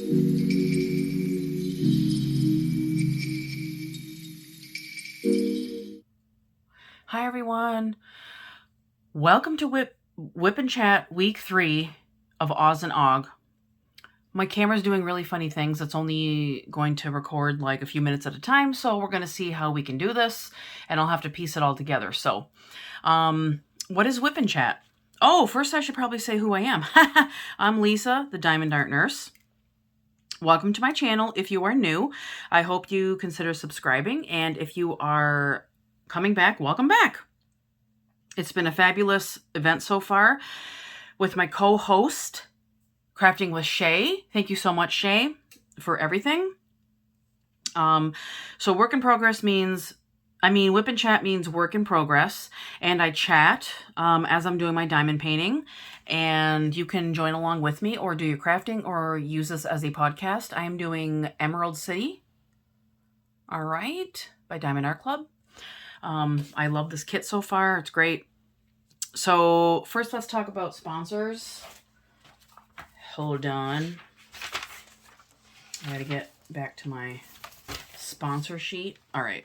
Hi everyone. Welcome to WIP and Chat week 3 of Oz and Og. My camera's doing really funny things. It's only going to record like a few minutes at a time, so we're going to see how we can do this, and I'll have to piece it all together. So, what is WIP and Chat? Oh, first I should probably say who I am. I'm Lisa, the Diamond Art Nurse. Welcome to my channel. If you are new, I hope you consider subscribing, and if you are coming back, welcome back. It's been a fabulous event so far with my co-host, Crafting with Shay. Thank you so much, Shay, for everything. So work in progress means, WIP and Chat means work in progress, and I chat as I'm doing my diamond painting, and you can join along with me or do your crafting or use this as a podcast. I am doing Emerald City, all right, by Diamond Art Club. I love this kit so far. It's great. So first let's talk about sponsors. Hold on. I gotta get back to my sponsor sheet. All right.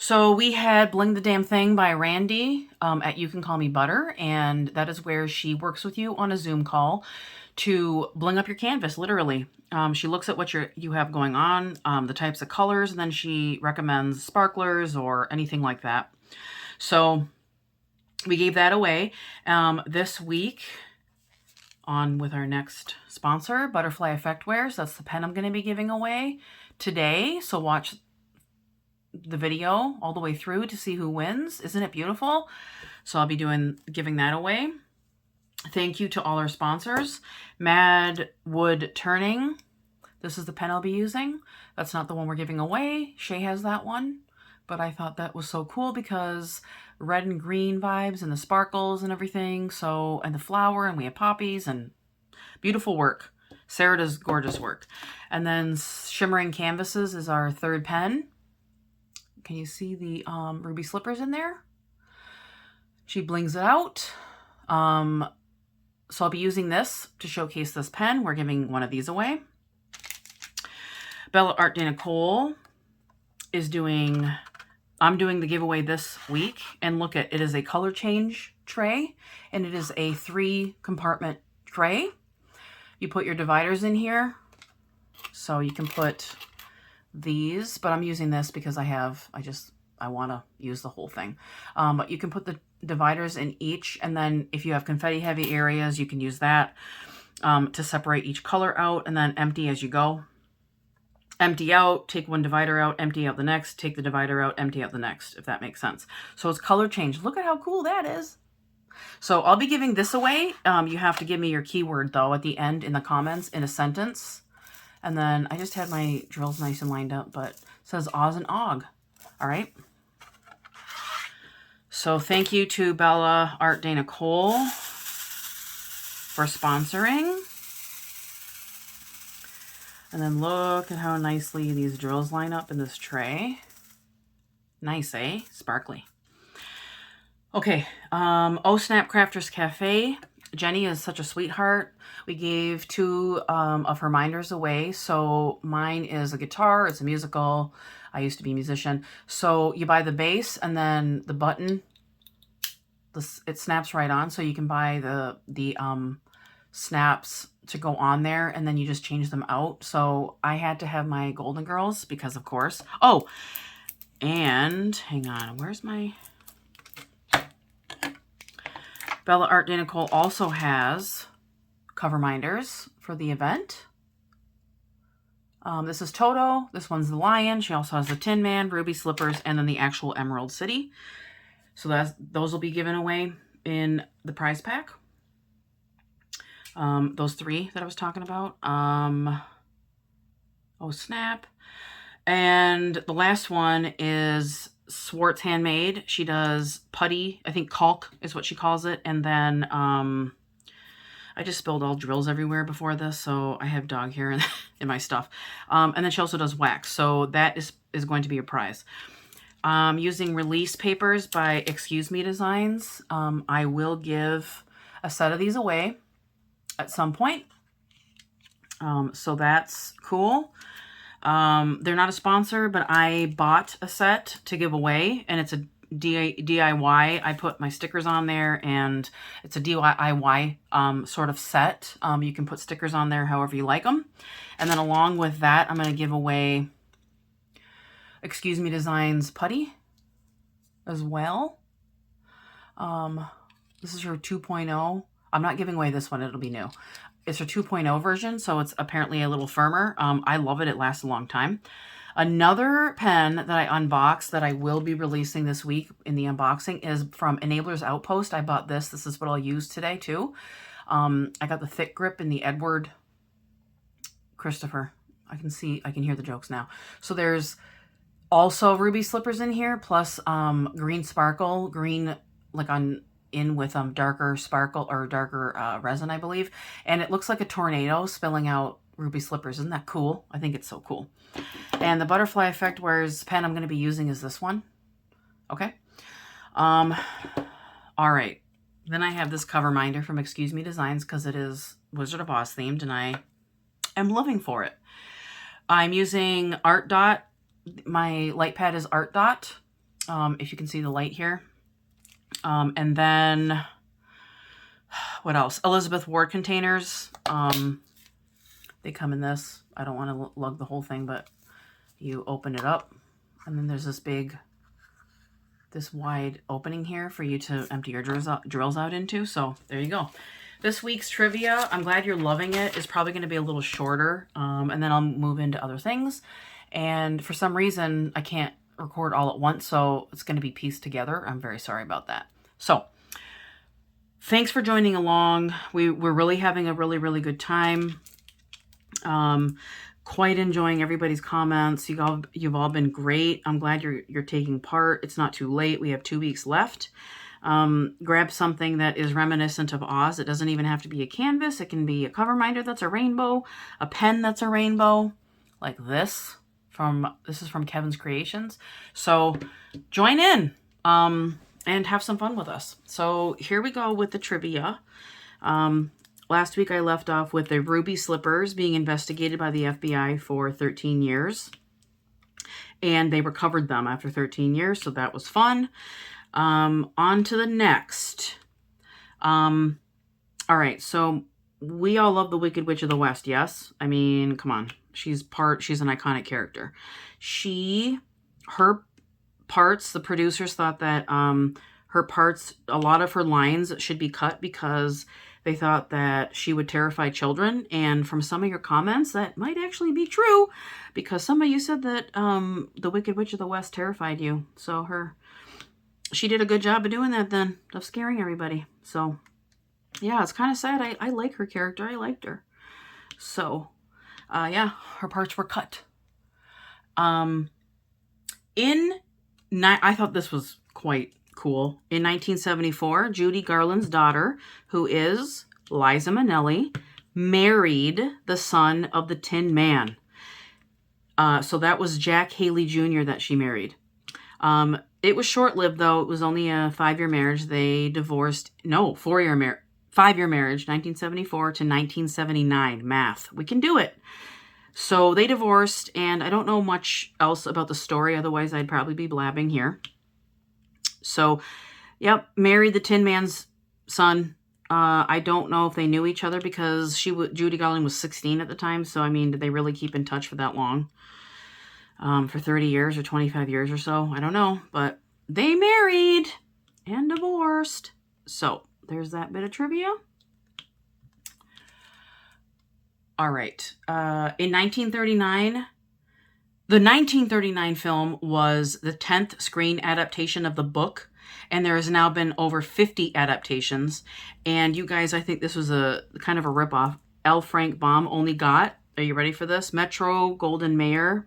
So we had Bling the Damn Thing by Randy at You Can Call Me Butter, and that is where she works with you on a Zoom call to bling up your canvas, literally. She looks at what you have going on, the types of colors, and then she recommends sparklers or anything like that. So we gave that away this week on with our next sponsor, Butterfly Effect Wares. That's the pen I'm going to be giving away today. So watch the video all the way through to see who wins. Isn't it beautiful? So I'll be giving that away. Thank you to all our sponsors. Madwood Turning. This is the pen I'll be using. That's not the one we're giving away. Shay has that one. But I thought that was so cool because red and green vibes and the sparkles and everything. So, and the flower, and we have poppies and beautiful work. Sarah does gorgeous work. And then Shimmering Canvases is our third pen. Can you see the ruby slippers in there? She blings it out. So I'll be using this to showcase this pen. We're giving one of these away. Art De Nicole is I'm doing the giveaway this week. And look at, it is a color change tray. And it is a 3-compartment tray. You put your dividers in here. So you can put these, but I'm using this because I want to use the whole thing. But you can put the dividers in each, and then if you have confetti heavy areas, you can use that to separate each color out, and then empty as you go. Empty out, take one divider out, empty out the next, take the divider out, empty out the next, if that makes sense. So it's color change. Look at how cool that is. So I'll be giving this away. You have to give me your keyword, though, at the end in the comments in a sentence. And then I just had my drills nice and lined up, but it says Oz and Og. All right. So thank you to Art De Nicole for sponsoring. And then look at how nicely these drills line up in this tray. Nice, eh? Sparkly. Okay. Oh Snap Crafters Cafe. Jenny is such a sweetheart. We gave 2 of her minders away. So mine is a guitar. It's a musical. I used to be a musician. So you buy the base and then the button. It snaps right on. So you can buy the snaps to go on there, and then you just change them out. So I had to have my Golden Girls because, of course. Oh, and hang on. Where's my... Art De Nicole also has cover minders for the event. This is Toto. This one's the Lion. She also has the Tin Man, Ruby Slippers, and then the actual Emerald City. So those will be given away in the prize pack. Those 3 that I was talking about. Oh Snap. And the last one is Swartz Handmade. She does putty, I think caulk is what she calls it. And then I just spilled all drills everywhere before this, so I have dog hair in my stuff. And then she also does wax, so that is going to be a prize. Using release papers by Excuse Me Designs. I will give a set of these away at some point. So that's cool. They're not a sponsor, but I bought a set to give away, and it's a DIY. I put my stickers on there, and it's a DIY sort of set. You can put stickers on there however you like them. And then along with that, I'm going to give away Excuse Me Designs putty as well. This is her 2.0. I'm not giving away this one. It'll be new. It's her 2.0 version, so it's apparently a little firmer. I love it. It lasts a long time. Another pen that I unboxed that I will be releasing this week in the unboxing is from Enabler's Outpost. I bought this. This is what I'll use today, too. I got the thick grip in the Edward Christopher. I can hear the jokes now. So there's also ruby slippers in here, plus green sparkle, green like in with darker sparkle or darker resin, I believe. And it looks like a tornado spilling out ruby slippers. Isn't that cool? I think it's so cool. And the Butterfly Effect Wears pen I'm going to be using is this one. Okay. All right. Then I have this cover minder from Excuse Me Designs because it is Wizard of Oz themed, and I am loving for it. I'm using Art Dot. My light pad is Art Dot. If you can see the light here. And then what else? Elizabeth Ward containers. They come in this. I don't want to lug the whole thing, but you open it up, and then there's this wide opening here for you to empty your drills out into. So there you go. This week's trivia, I'm glad you're loving it, is probably going to be a little shorter, and then I'll move into other things. And for some reason, I can't record all at once, so it's going to be pieced together. I'm very sorry about that. So thanks for joining along. We're really having a really good time. Quite enjoying everybody's comments. You've all been great. I'm glad you're taking part. It's not too late. We have 2 weeks left. Grab something that is reminiscent of Oz. It doesn't even have to be a canvas. It can be a cover minder that's a rainbow, a pen that's a rainbow, like this. This is from Kevin's Creations. So join in and have some fun with us. So here we go with the trivia. Last week I left off with the ruby slippers being investigated by the FBI for 13 years. And they recovered them after 13 years, so that was fun. On to the next. All right, so we all love the Wicked Witch of the West, yes? I mean, come on. She's an iconic character. Her parts, the producers thought that her parts, a lot of her lines should be cut because they thought that she would terrify children. And from some of your comments, that might actually be true because some of you said that the Wicked Witch of the West terrified you. So she did a good job of doing that then, of scaring everybody. So yeah, it's kind of sad. I like her character. I liked her. So yeah, her parts were cut. I thought this was quite cool. In 1974, Judy Garland's daughter, who is Liza Minnelli, married the son of the Tin Man. So that was Jack Haley Jr. that she married. It was short-lived, though. It was only a 5-year marriage. They divorced. No, 4-year marriage. 5-year marriage, 1974 to 1979. Math. We can do it. So they divorced, and I don't know much else about the story. Otherwise, I'd probably be blabbing here. So, yep, married the Tin Man's son. I don't know if they knew each other because Judy Garland was 16 at the time. So, I mean, did they really keep in touch for that long? For 30 years or 25 years or so? I don't know. But they married and divorced. So, there's that bit of trivia. All right. In 1939... The 1939 film was the 10th screen adaptation of the book, and there has now been over 50 adaptations. And you guys, I think this was a kind of a ripoff. L. Frank Baum only got, are you ready for this? Metro-Goldwyn-Mayer.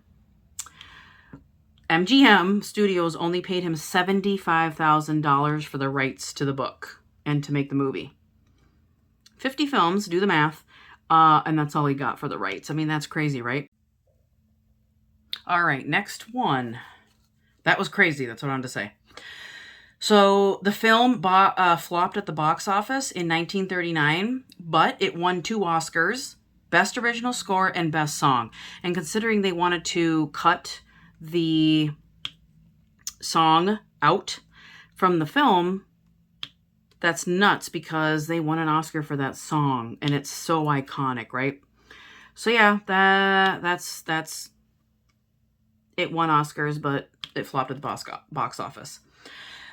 MGM Studios only paid him $75,000 for the rights to the book and to make the movie. 50 films, do the math, and that's all he got for the rights. I mean, that's crazy, right? All right, next one. That was crazy. That's what I wanted to say. So the film flopped at the box office in 1939, but it won 2 Oscars, Best Original Score and Best Song. And considering they wanted to cut the song out from the film, that's nuts because they won an Oscar for that song and it's so iconic, right? So yeah, that's it won Oscars, but it flopped at the box office.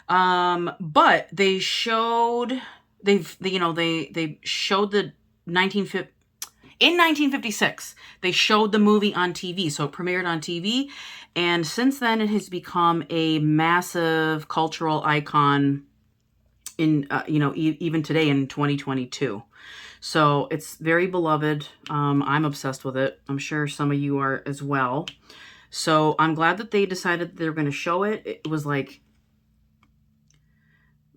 But they showed they showed the 1956, they showed the movie on TV. So it premiered on TV. And since then, it has become a massive cultural icon in, even today in 2022. So it's very beloved. I'm obsessed with it. I'm sure some of you are as well. So I'm glad that they decided they were going to show it. It was like,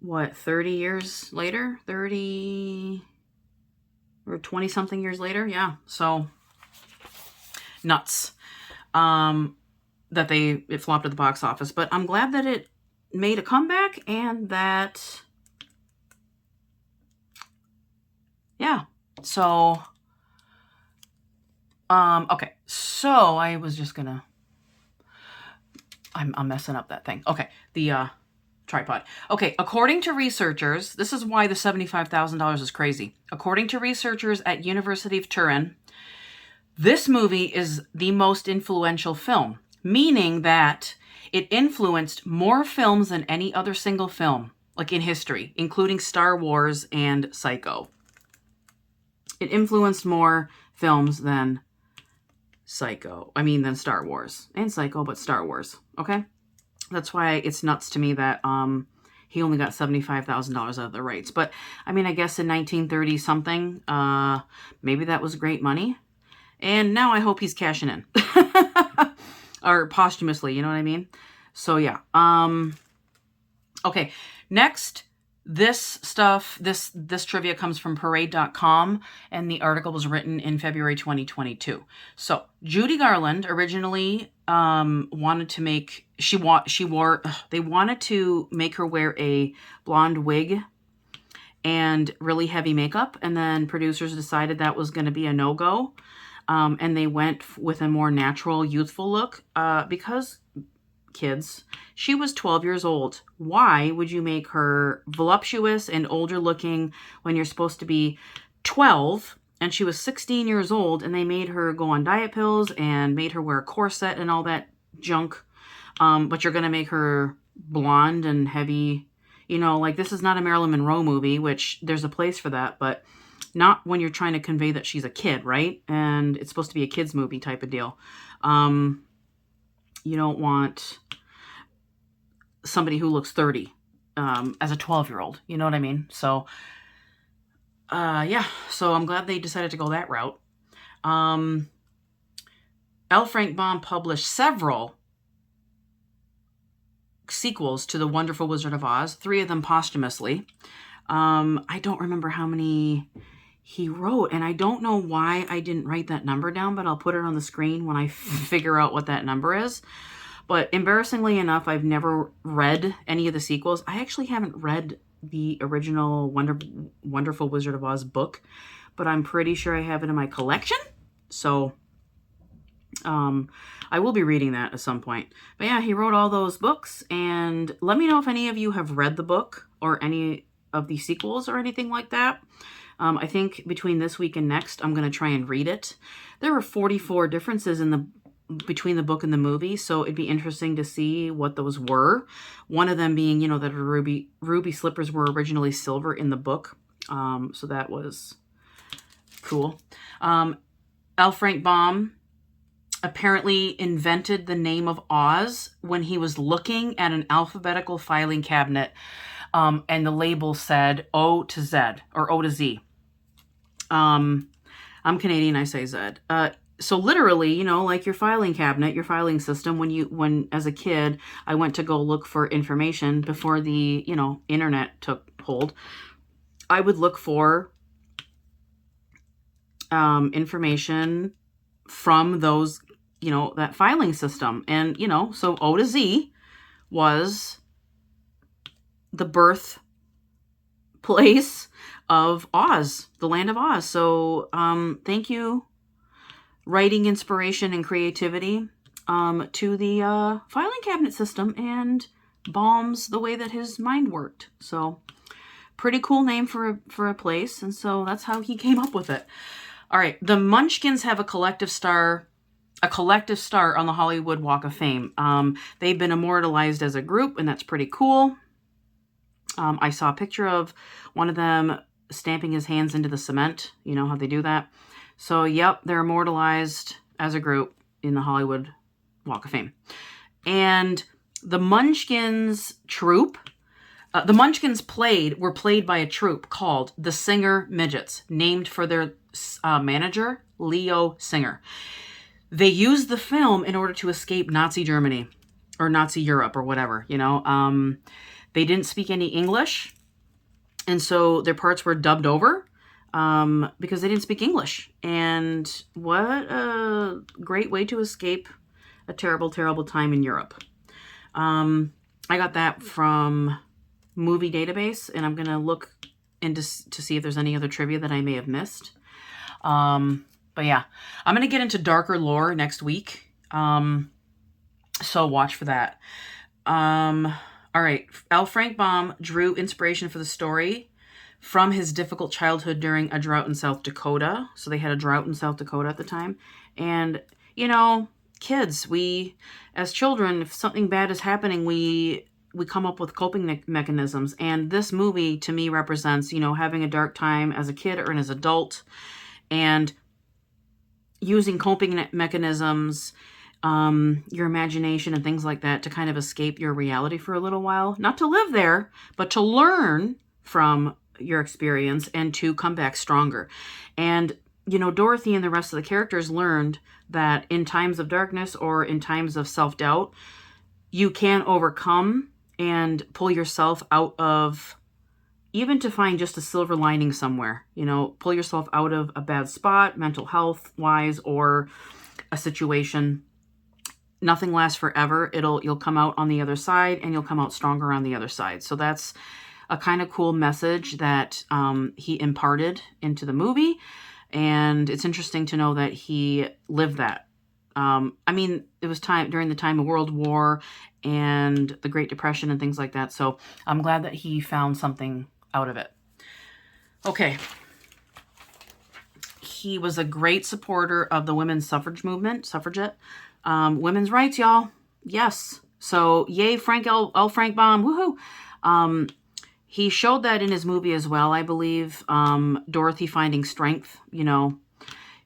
what, 30 years later? 30 or 20 something years later? Yeah. So nuts. That it flopped at the box office, but I'm glad that it made a comeback and that, yeah. So, okay. So I was just gonna, I'm messing up that thing. Okay. The, tripod. Okay. According to researchers, this is why the $75,000 is crazy. According to researchers at University of Turin, this movie is the most influential film, meaning that it influenced more films than any other single film, like in history, including Star Wars and Psycho. It influenced more films than than Star Wars and Psycho, but Star Wars. Okay. That's why it's nuts to me that, he only got $75,000 out of the rights. But I mean, I guess in 1930 something, maybe that was great money. And now I hope he's cashing in. Or posthumously, you know what I mean? So yeah. Okay. Next, this trivia comes from parade.com, and the article was written in February 2022. So Judy Garland originally wanted to make, they wanted to make her wear a blonde wig and really heavy makeup, and then producers decided that was going to be a no-go. And they went with a more natural, youthful look because, kids, she was 12 years old. Why would you make her voluptuous and older looking when you're supposed to be 12? And she was 16 years old, and they made her go on diet pills and made her wear a corset and all that junk. But you're going to make her blonde and heavy. Like, this is not a Marilyn Monroe movie, which there's a place for that, but not when you're trying to convey that she's a kid, right? And it's supposed to be a kid's movie type of deal. You don't want somebody who looks 30 as a 12-year-old. You know what I mean? So, yeah. So I'm glad they decided to go that route. L. Frank Baum published several sequels to The Wonderful Wizard of Oz, 3 of them posthumously. I don't remember how many he wrote, and I don't know why I didn't write that number down, but I'll put it on the screen when I figure out what that number is. But embarrassingly enough, I've never read any of the sequels. I actually haven't read the original Wonderful Wizard of Oz book, but I'm pretty sure I have it in my collection. So I will be reading that at some point. But yeah, he wrote all those books, and let me know if any of you have read the book or any of the sequels or anything like that. I think between this week and next, I'm going to try and read it. There were 44 differences between the book and the movie, so it'd be interesting to see what those were. One of them being, that ruby slippers were originally silver in the book. So that was cool. L. Frank Baum apparently invented the name of Oz when he was looking at an alphabetical filing cabinet, and the label said O to Z or O to Z. I'm Canadian, I say Z. So literally, like your filing cabinet, your filing system, when as a kid, I went to go look for information before the, internet took hold, I would look for information from those, that filing system. And, so O to Z was the birth place of Oz, the land of Oz. So thank you, writing inspiration and creativity to the filing cabinet system and bombs the way that his mind worked. So pretty cool name for a place. And so that's how he came up with it. All right. The Munchkins have a collective star on the Hollywood Walk of Fame. They've been immortalized as a group, and that's pretty cool. I saw a picture of one of them stamping his hands into the cement. You know how they do that? So, yep, they're immortalized as a group in the Hollywood Walk of Fame. And the Munchkins Troop, the Munchkins were played by a troupe called the Singer Midgets, named for their manager, Leo Singer. They used the film in order to escape Nazi Germany or Nazi Europe or whatever, you know. They didn't speak any English, and so their parts were dubbed over because they didn't speak English. And what a great way to escape a terrible, terrible time in Europe. I got that from Movie Database, and I'm going to look into to see if there's any other trivia that I may have missed. But yeah, I'm going to get into darker lore next week. So watch for that. All right. L. Frank Baum drew inspiration for the story from his difficult childhood during a drought in South Dakota. So they had a drought in South Dakota at the time. And, you know, kids, as children, if something bad is happening, we come up with coping mechanisms. And this movie, to me, represents, you know, having a dark time as a kid or as an adult and using coping mechanisms, your imagination and things like that to kind of escape your reality for a little while. Not to live there, but to learn from your experience and to come back stronger. And, you know, Dorothy and the rest of the characters learned that in times of darkness or in times of self-doubt, you can overcome and pull yourself out of, even to find just a silver lining somewhere, you know, pull yourself out of a bad spot, mental health wise, or a situation. Nothing lasts forever. You'll come out on the other side, and you'll come out stronger on the other side. So that's a kind of cool message that he imparted into the movie. And it's interesting to know that he lived that. I mean, it was during the time of World War and the Great Depression and things like that. So I'm glad that he found something out of it. Okay. He was a great supporter of the women's suffrage movement, suffragette. Women's rights, y'all. Yes. So yay, Frank Baum. Woohoo. He showed that in his movie as well, I believe. Dorothy finding strength, you know,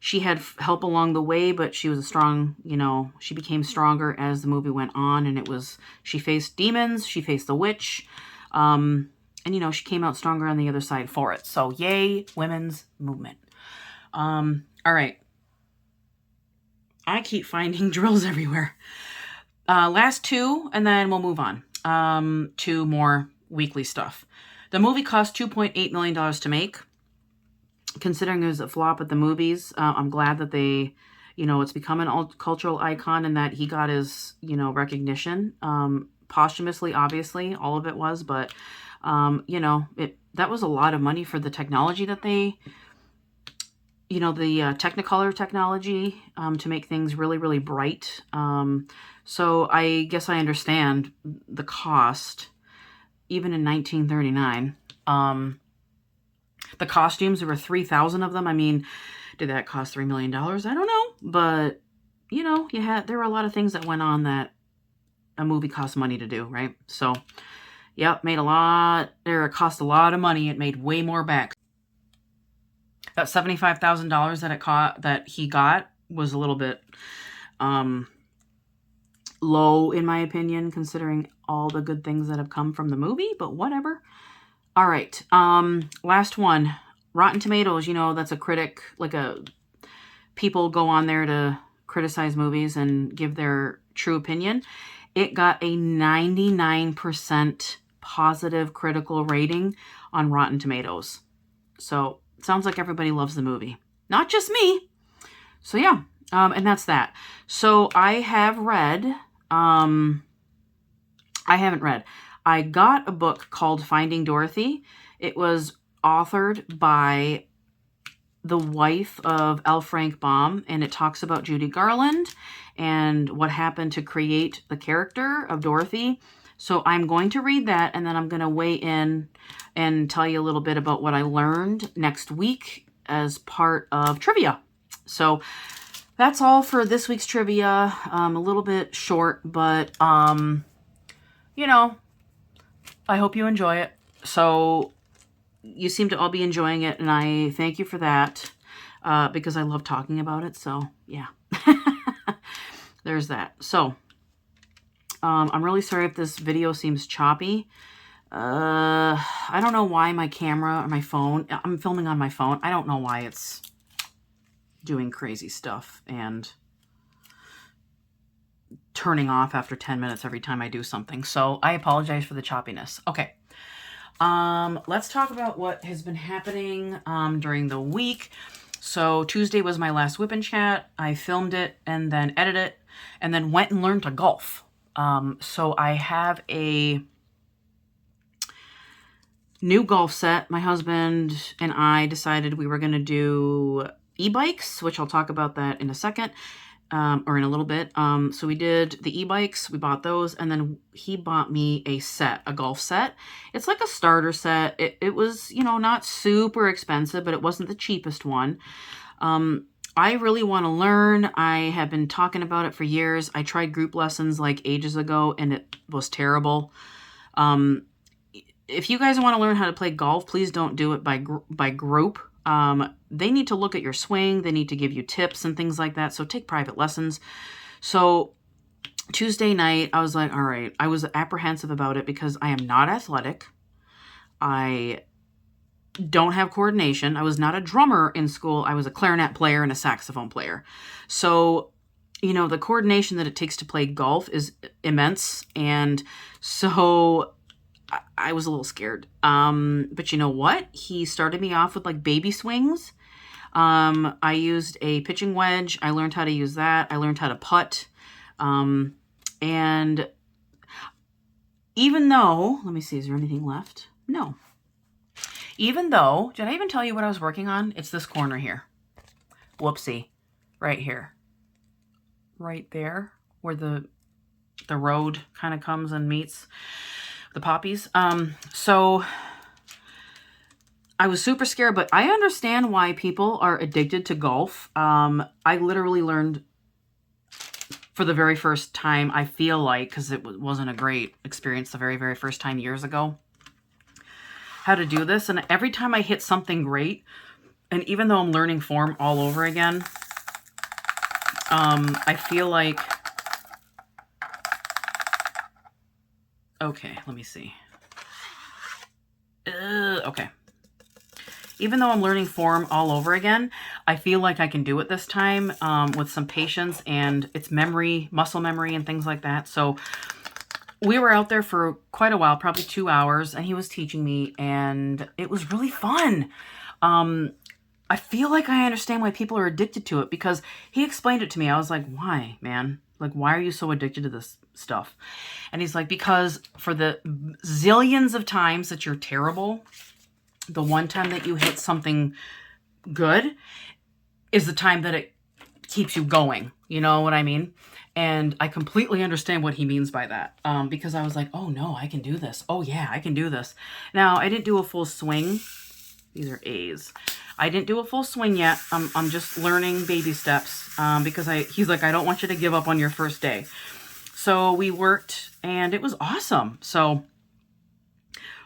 she had help along the way, but she was a strong, you know, she became stronger as the movie went on. And she faced demons, she faced the witch. And, you know, she came out stronger on the other side for it. So yay, women's movement. All right. I keep finding drills everywhere. Last two, and then we'll move on to more weekly stuff. The movie cost $2.8 million to make. Considering it was a flop at the movies, I'm glad that they, you know, it's become an cultural icon and that he got his, you know, recognition. Posthumously, obviously, all of it was, but, you know, that was a lot of money for the technology that they, you know, the Technicolor technology to make things really, really bright. So I guess I understand the cost, even in 1939. The costumes, there were 3,000 of them. I mean, did that cost $3 million? I don't know. But, you know, there were a lot of things that went on that a movie costs money to do, right? So, yep, it cost a lot of money. It made way more back. That $75,000 that he got was a little bit low, in my opinion, considering all the good things that have come from the movie, but whatever. All right. Last one. Rotten Tomatoes, you know, that's a critic, people go on there to criticize movies and give their true opinion. It got a 99% positive critical rating on Rotten Tomatoes. So, sounds like everybody loves the movie. Not just me. So, yeah. And that's that. So, I haven't read. I got a book called Finding Dorothy. It was authored by the wife of L. Frank Baum, and it talks about Judy Garland and what happened to create the character of Dorothy. So I'm going to read that, and then I'm going to weigh in and tell you a little bit about what I learned next week as part of trivia. So that's all for this week's trivia. A little bit short, but, you know, I hope you enjoy it. So you seem to all be enjoying it, and I thank you for that, because I love talking about it. So, yeah. There's that. So, I'm really sorry if this video seems choppy. I don't know why my camera or my phone, I'm filming on my phone. I don't know why it's doing crazy stuff and turning off after 10 minutes every time I do something. So I apologize for the choppiness. Okay. Let's talk about what has been happening during the week. So Tuesday was my last WIP and Chat. I filmed it and then edited it and then went and learned to golf. So I have a new golf set. My husband and I decided we were going to do e-bikes, which I'll talk about that in a second, or in a little bit. So we did the e-bikes, we bought those, and then he bought me a set, a golf set. It's like a starter set. It was, you know, not super expensive, but it wasn't the cheapest one. I really want to learn. I have been talking about it for years. I tried group lessons like ages ago, and it was terrible. If you guys want to learn how to play golf, please don't do it by group. They need to look at your swing. They need to give you tips and things like that. So take private lessons. So Tuesday night, I was like, all right. I was apprehensive about it because I am not athletic. I don't have coordination. I was not a drummer in school. I was a clarinet player and a saxophone player. So, you know, the coordination that it takes to play golf is immense. And so I was a little scared. But you know what? He started me off with like baby swings. I used a pitching wedge. I learned how to use that. I learned how to putt. And even though, let me see, is there anything left? No. Even though, did I even tell you what I was working on? It's this corner here. Whoopsie. Right here. Right there, where the road kind of comes and meets the poppies. So I was super scared, but I understand why people are addicted to golf. I literally learned for the very first time, I feel like, because it wasn't a great experience the very, very first time years ago, how to do this. And every time I hit something great, and even though I'm learning form all over again, I feel like, okay, let me see. Okay. Even though I'm learning form all over again, I feel like I can do it this time with some patience, and it's memory, muscle memory and things like that. So we were out there for quite a while, probably 2 hours, and he was teaching me, and it was really fun. I feel like I understand why people are addicted to it, because he explained it to me. I was like, why, man? Like, why are you so addicted to this stuff? And he's like, because for the zillions of times that you're terrible, the one time that you hit something good is the time that it keeps you going. You know what I mean? And I completely understand what he means by that. Because I was like, oh no, I can do this. Oh yeah, I can do this. Now, I didn't do a full swing. These are A's. I didn't do a full swing yet. I'm just learning baby steps. Because he's like, I don't want you to give up on your first day. So we worked, and it was awesome. So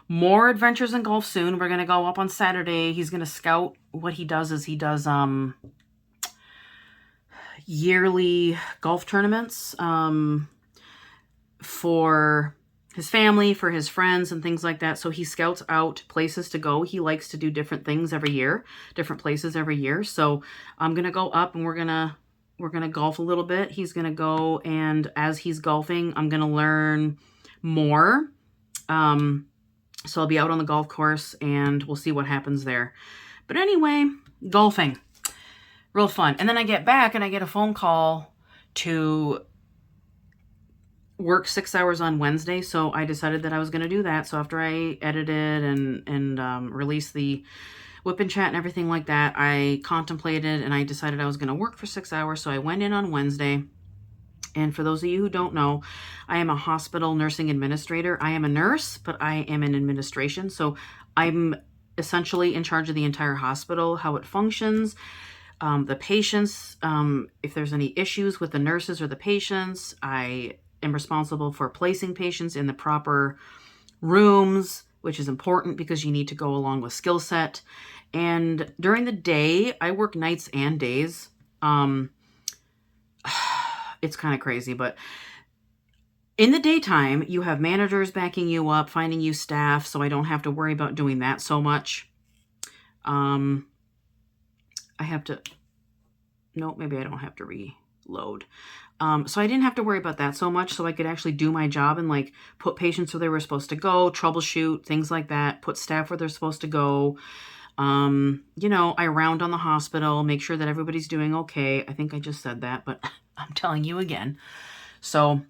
more adventures in golf soon. We're going to go up on Saturday. He's going to scout. What he does is he does yearly golf tournaments for his family, for his friends and things like that. So he scouts out places to go. He likes to do different things every year, different places every year. So I'm going to go up, and we're going to golf a little bit. He's going to go, and as he's golfing, I'm going to learn more. So I'll be out on the golf course, and we'll see what happens there. But anyway, golfing. Real fun. And then I get back, and I get a phone call to work 6 hours on Wednesday. So I decided that I was going to do that. So after I edited and released the WIP and Chat and everything like that, I contemplated and I decided I was going to work for 6 hours. So I went in on Wednesday. And for those of you who don't know, I am a hospital nursing administrator. I am a nurse, but I am in administration. So I'm essentially in charge of the entire hospital, how it functions, the patients, if there's any issues with the nurses or the patients. I am responsible for placing patients in the proper rooms, which is important because you need to go along with skill set. And during the day, I work nights and days. It's kind of crazy, but in the daytime, you have managers backing you up, finding you staff, so I don't have to worry about doing that so much. I have to, no, maybe I don't have to reload. So I didn't have to worry about that so much, so I could actually do my job and like put patients where they were supposed to go, troubleshoot, things like that, put staff where they're supposed to go. You know, I round on the hospital, make sure that everybody's doing okay. I think I just said that, but I'm telling you again. So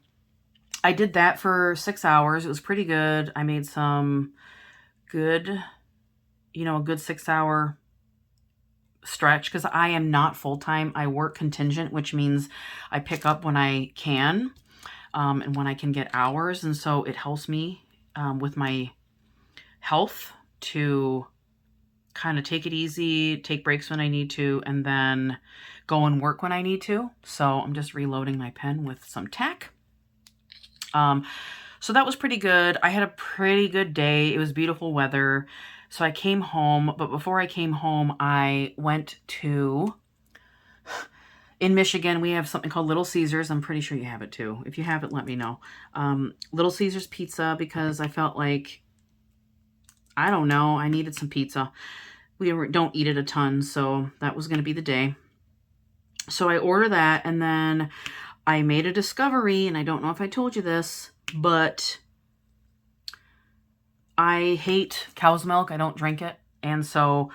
I did that for 6 hours. It was pretty good. I made some good, you know, a good 6 hour stretch because I am not full-time. I work contingent, which means I pick up when I can, and when I can get hours. And so it helps me with my health to kind of take it easy, take breaks when I need to, and then go and work when I need to. So I'm just reloading my pen with some tack. So that was pretty good. I had a pretty good day. It was beautiful weather. So I came home, but before I came home, I went to, in Michigan, we have something called Little Caesars. I'm pretty sure you have it too. If you have it, let me know. Little Caesars pizza, because I felt like, I don't know, I needed some pizza. We don't eat it a ton, so that was going to be the day. So I ordered that, and then I made a discovery, and I don't know if I told you this, but I hate cow's milk. I don't drink it. And so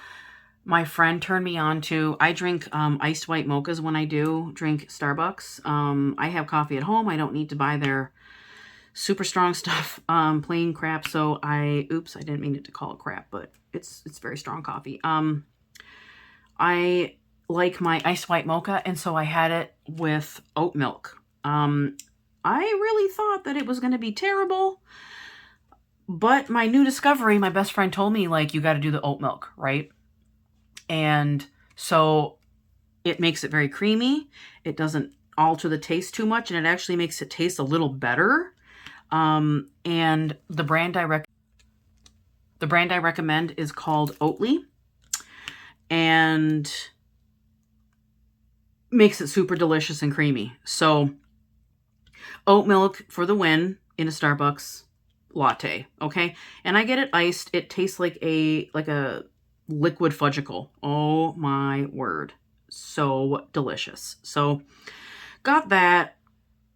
my friend turned me on to, I drink iced white mochas when I do drink Starbucks. I have coffee at home. I don't need to buy their super strong stuff, plain crap. So oops, I didn't mean it to call it crap, but it's very strong coffee. I like my iced white mocha, and so I had it with oat milk. I really thought that it was going to be terrible, but my new discovery, my best friend told me, like, you got to do the oat milk, right? And so it makes it very creamy. It doesn't alter the taste too much, and it actually makes it taste a little better. And the brand I recommend is called Oatly, and makes it super delicious and creamy. So oat milk for the win in a Starbucks latte, okay? And I get it iced. It tastes like a liquid fudgicle. Oh my word. So delicious. So got that.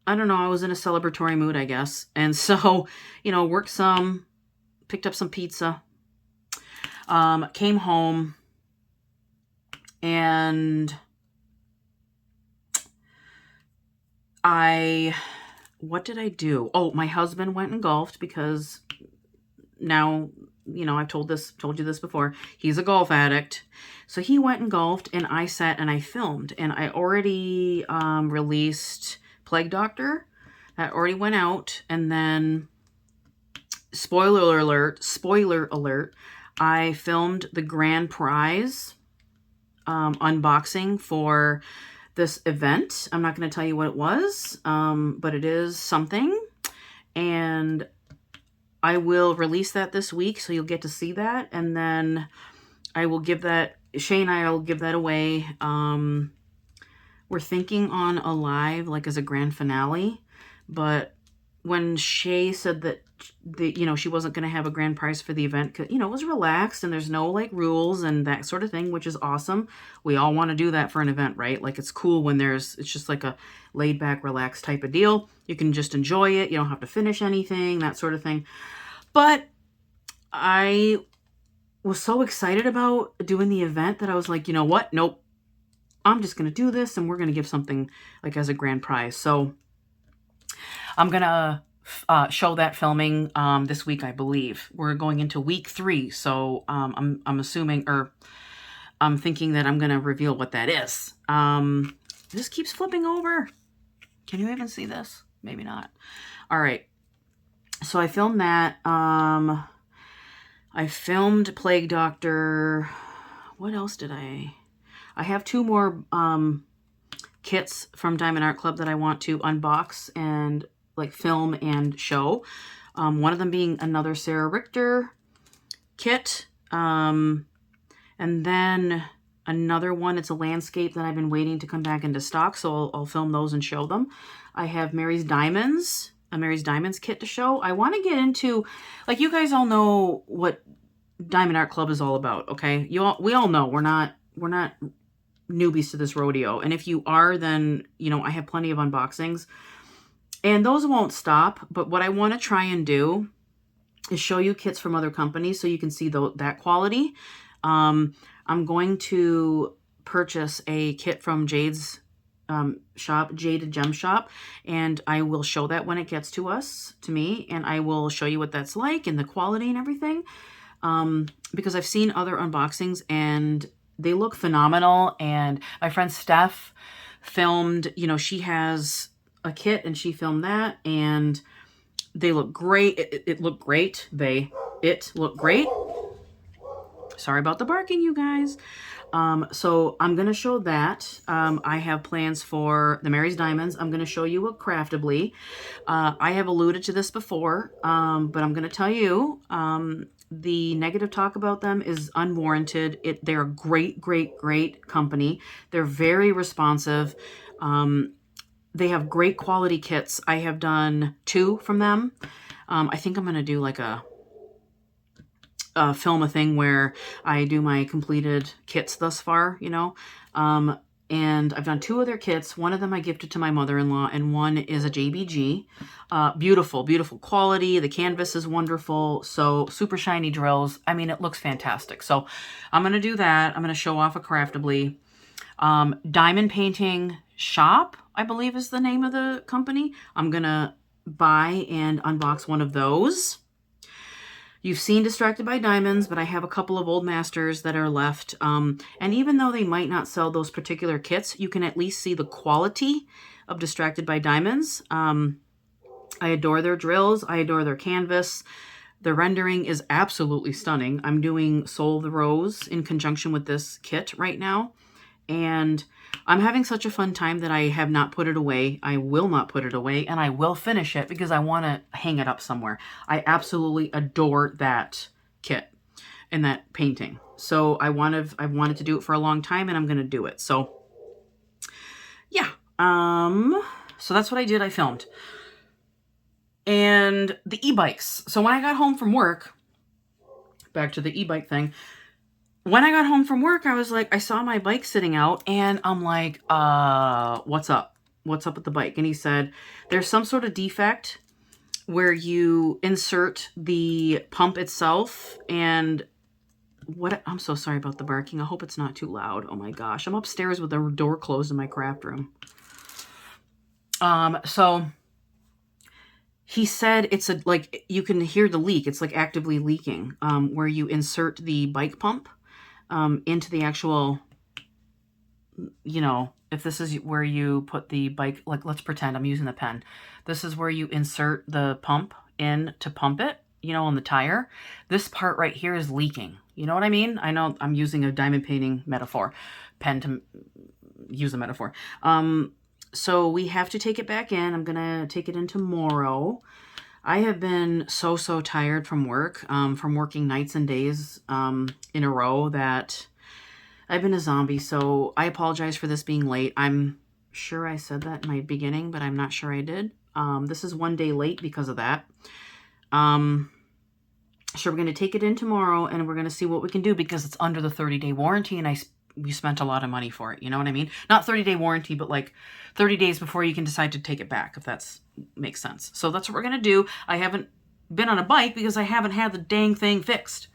I don't know, I was in a celebratory mood, I guess. And so, you know, worked some, picked up some pizza, came home, and what did I do? Oh, my husband went and golfed because now, you know, I've told you this before. He's a golf addict. So he went and golfed, and I sat and I filmed, and I already released Plague Doctor. That already went out. And then spoiler alert, I filmed the grand prize unboxing for this event. I'm not going to tell you what it was, but it is something, and I will release that this week, so you'll get to see that, and then I will give that, Shay and I will give that away. We're thinking on a live, like as a grand finale, but when Shay said that you know, she wasn't going to have a grand prize for the event, you know, it was relaxed and there's no like rules and that sort of thing, which is awesome. We all want to do that for an event, right? Like, it's cool when it's just like a laid back, relaxed type of deal. You can just enjoy it. You don't have to finish anything, that sort of thing. But I was so excited about doing the event that I was like, you know what? Nope. I'm just going to do this, and we're going to give something like as a grand prize. So I'm going to show that filming this week, I believe. We're going into week 3, so I'm assuming, or I'm thinking that I'm going to reveal what that is. This keeps flipping over. Can you even see this? Maybe not. All right. So I filmed that. I filmed Plague Doctor. What else did I have 2 more kits from Diamond Art Club that I want to unbox and like film and show. One of them being another Sarah Richter kit. And then another one, it's a landscape that I've been waiting to come back into stock, so I'll film those and show them. I have Mary's Diamonds, a Mary's Diamonds kit to show. I want to get into, like, you guys all know what Diamond Art Club is all about, okay? We all know we're not newbies to this rodeo. And if you are, then, you know, I have plenty of unboxings. And those won't stop, but what I want to try and do is show you kits from other companies so you can see that quality. I'm going to purchase a kit from Jade's shop, Jade Gem Shop, and I will show that when it gets to me, and I will show you what that's like and the quality and everything, because I've seen other unboxings and they look phenomenal. And my friend Steph filmed, you know, she has a kit and she filmed that, and they look great. It looked great. It looked great. Sorry about the barking, you guys. So I'm going to show that. I have plans for the Mary's Diamonds. I'm going to show you a Craftably. I have alluded to this before, but I'm going to tell you, the negative talk about them is unwarranted. They're a great, great, great company. They're very responsive. They have great quality kits. I have done 2 from them. I think I'm going to do like film a thing where I do my completed kits thus far, you know. And I've done 2 other kits. One of them I gifted to my mother-in-law, and one is a JBG. Beautiful, beautiful quality. The canvas is wonderful. So super shiny drills. I mean, it looks fantastic. So I'm going to do that. I'm going to show off a Craftably. Diamond Painting Shop, I believe is the name of the company. I'm going to buy and unbox one of those. You've seen Distracted by Diamonds, but I have a couple of old masters that are left. And even though they might not sell those particular kits, you can at least see the quality of Distracted by Diamonds. I adore their drills. I adore their canvas. The rendering is absolutely stunning. I'm doing Soul of the Rose in conjunction with this kit right now. And I'm having such a fun time that I have not put it away. I will not put it away, and I will finish it because I want to hang it up somewhere. I absolutely adore that kit and that painting. So I've wanted to do it for a long time, and I'm going to do it. So yeah. So that's what I did. I filmed. And the e-bikes. So when I got home from work, back to the e-bike thing, when I got home from work, I was like, I saw my bike sitting out, and I'm like, what's up? What's up with the bike? And he said, there's some sort of defect where you insert the pump itself, and I'm so sorry about the barking. I hope it's not too loud. Oh my gosh. I'm upstairs with the door closed in my craft room. So he said it's like, you can hear the leak. It's like actively leaking, where you insert the bike pump into the actual, you know, if this is where you put the bike, like, let's pretend I'm using the pen. This is where you insert the pump in to pump it, you know, on the tire. This part right here is leaking. You know what I mean? I know I'm using a diamond painting pen to use a metaphor. So we have to take it back in. I'm going to take it in tomorrow. I have been so tired from work, from working nights and days in a row, that I've been a zombie. So I apologize for this being late. I'm sure I said that in my beginning, but I'm not sure I did. This is one day late because of that. So we're going to take it in tomorrow, and we're going to see what we can do, because it's under the 30-day warranty, and we spent a lot of money for it. You know what I mean? Not 30-day warranty, but like 30 days before you can decide to take it back, if that makes sense. So that's what we're going to do. I haven't been on a bike because I haven't had the dang thing fixed.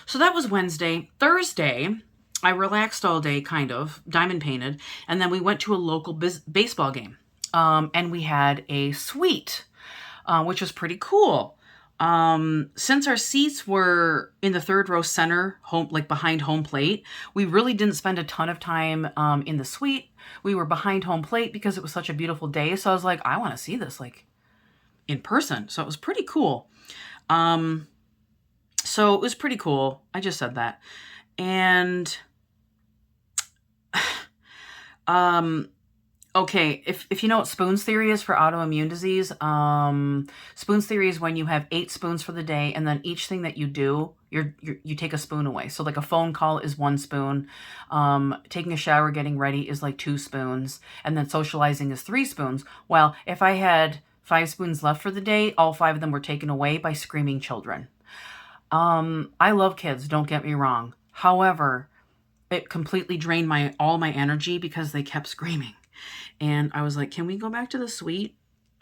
So that was Wednesday. Thursday, I relaxed all day, kind of, diamond painted, and then we went to a local baseball game. And we had a suite. which was pretty cool. Since our seats were in the third row center, home, like behind home plate, we really didn't spend a ton of time in the suite. We were behind home plate because it was such a beautiful day. So I was like, I want to see this like in person. So it was pretty cool. So it was pretty cool. I just said that. And okay, if you know what spoons theory is for autoimmune disease, spoons theory is when you have 8 spoons for the day, and then each thing that you do, you take a spoon away. So like a phone call is 1 spoon, taking a shower, getting ready is like 2 spoons, and then socializing is 3 spoons. Well, if I had 5 spoons left for the day, all 5 of them were taken away by screaming children. I love kids, don't get me wrong. However, it completely drained all my energy because they kept screaming. And I was like, can we go back to the suite?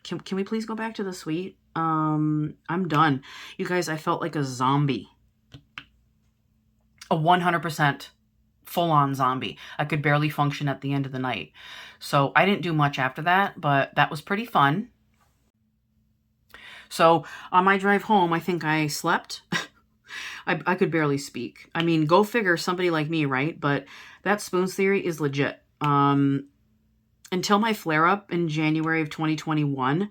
Can we please go back to the suite? I'm done. You guys, I felt like a zombie. A 100% full-on zombie. I could barely function at the end of the night. So I didn't do much after that, but that was pretty fun. So on my drive home, I think I slept. I could barely speak. I mean, go figure, somebody like me, right? But that spoons theory is legit. Until my flare-up in January of 2021,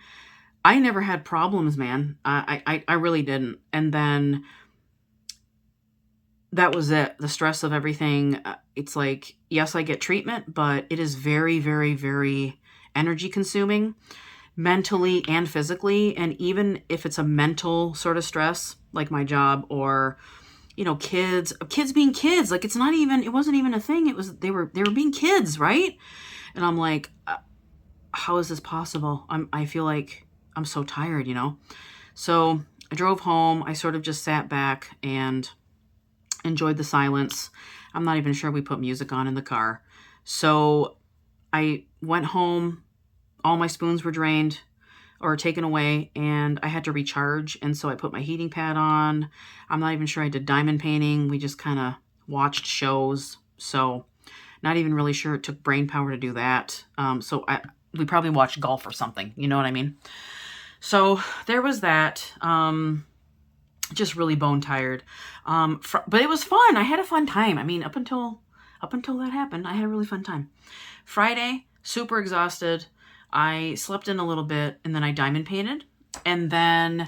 I never had problems, man. I really didn't. And then that was it. The stress of everything. It's like, yes, I get treatment, but it is very, very, very energy consuming, mentally and physically. And even if it's a mental sort of stress, like my job, or, you know, kids being kids, like it wasn't even a thing. They were being kids, right? And I'm like, how is this possible? I feel like I'm so tired, you know? So I drove home. I sort of just sat back and enjoyed the silence. I'm not even sure we put music on in the car. So I went home. All my spoons were drained or taken away, and I had to recharge. And so I put my heating pad on. I'm not even sure I did diamond painting. We just kind of watched shows. So not even really sure it took brain power to do that. We probably watched golf or something. You know what I mean? So there was that. Just really bone tired. But it was fun. I had a fun time. I mean, up until that happened, I had a really fun time. Friday, super exhausted. I slept in a little bit, and then I diamond painted. And then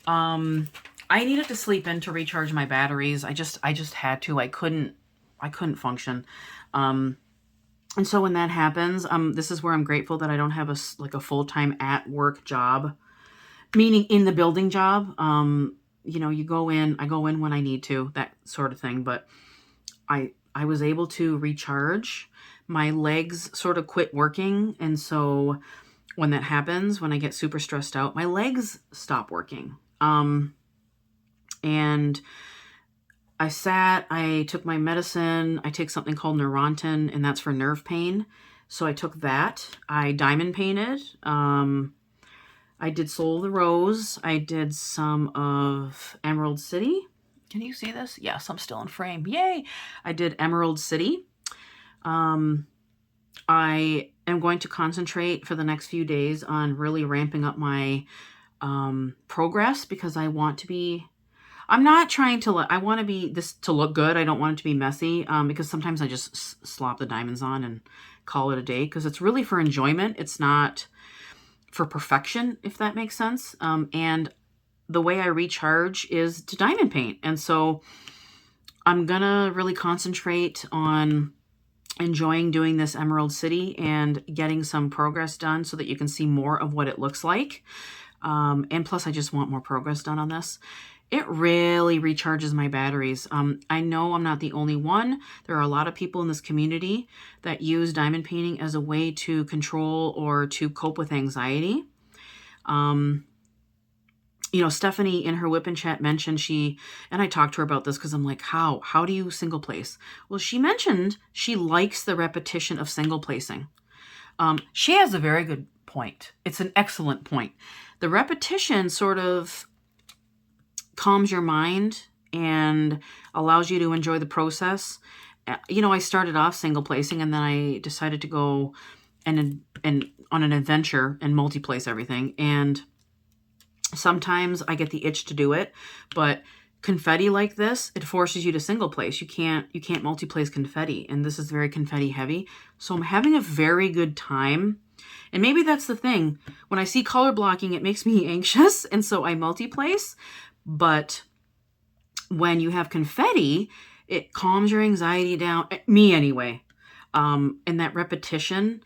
I needed to sleep in to recharge my batteries. I just had to. I couldn't function. And so when that happens, this is where I'm grateful that I don't have a full-time at work job, meaning in the building job. You know, I go in when I need to, that sort of thing. But I was able to recharge. My legs sort of quit working. And so when that happens, when I get super stressed out, my legs stop working. And I took my medicine. I take something called Neurontin, and that's for nerve pain. So I took that. I diamond painted. I did Soul of the Rose. I did some of Emerald City. Can you see this? Yes, I'm still in frame. Yay! I did Emerald City. I am going to concentrate for the next few days on really ramping up my progress, because I want to be... I'm not trying to I want this to look good. I don't want it to be messy, because sometimes I just slop the diamonds on and call it a day, because it's really for enjoyment. It's not for perfection, if that makes sense. And the way I recharge is to diamond paint. And so I'm going to really concentrate on enjoying doing this Emerald City and getting some progress done so that you can see more of what it looks like. And plus, I just want more progress done on this. It really recharges my batteries. I know I'm not the only one. There are a lot of people in this community that use diamond painting as a way to control or to cope with anxiety. You know, Stephanie in her WIP and Chat mentioned and I talked to her about this because I'm like, how do you single place? Well, she mentioned she likes the repetition of single placing. She has a very good point. It's an excellent point. The repetition sort of calms your mind and allows you to enjoy the process. You know, I started off single placing, and then I decided to go and on an adventure and multi-place everything. And Sometimes I get the itch to do it, but confetti like this, it forces you to single place. You can't multi-place confetti, and this is very confetti heavy. So I'm having a very good time. And maybe that's the thing. When I see color blocking, it makes me anxious, and so I multi-place. But when you have confetti, it calms your anxiety down. Me anyway. And that repetition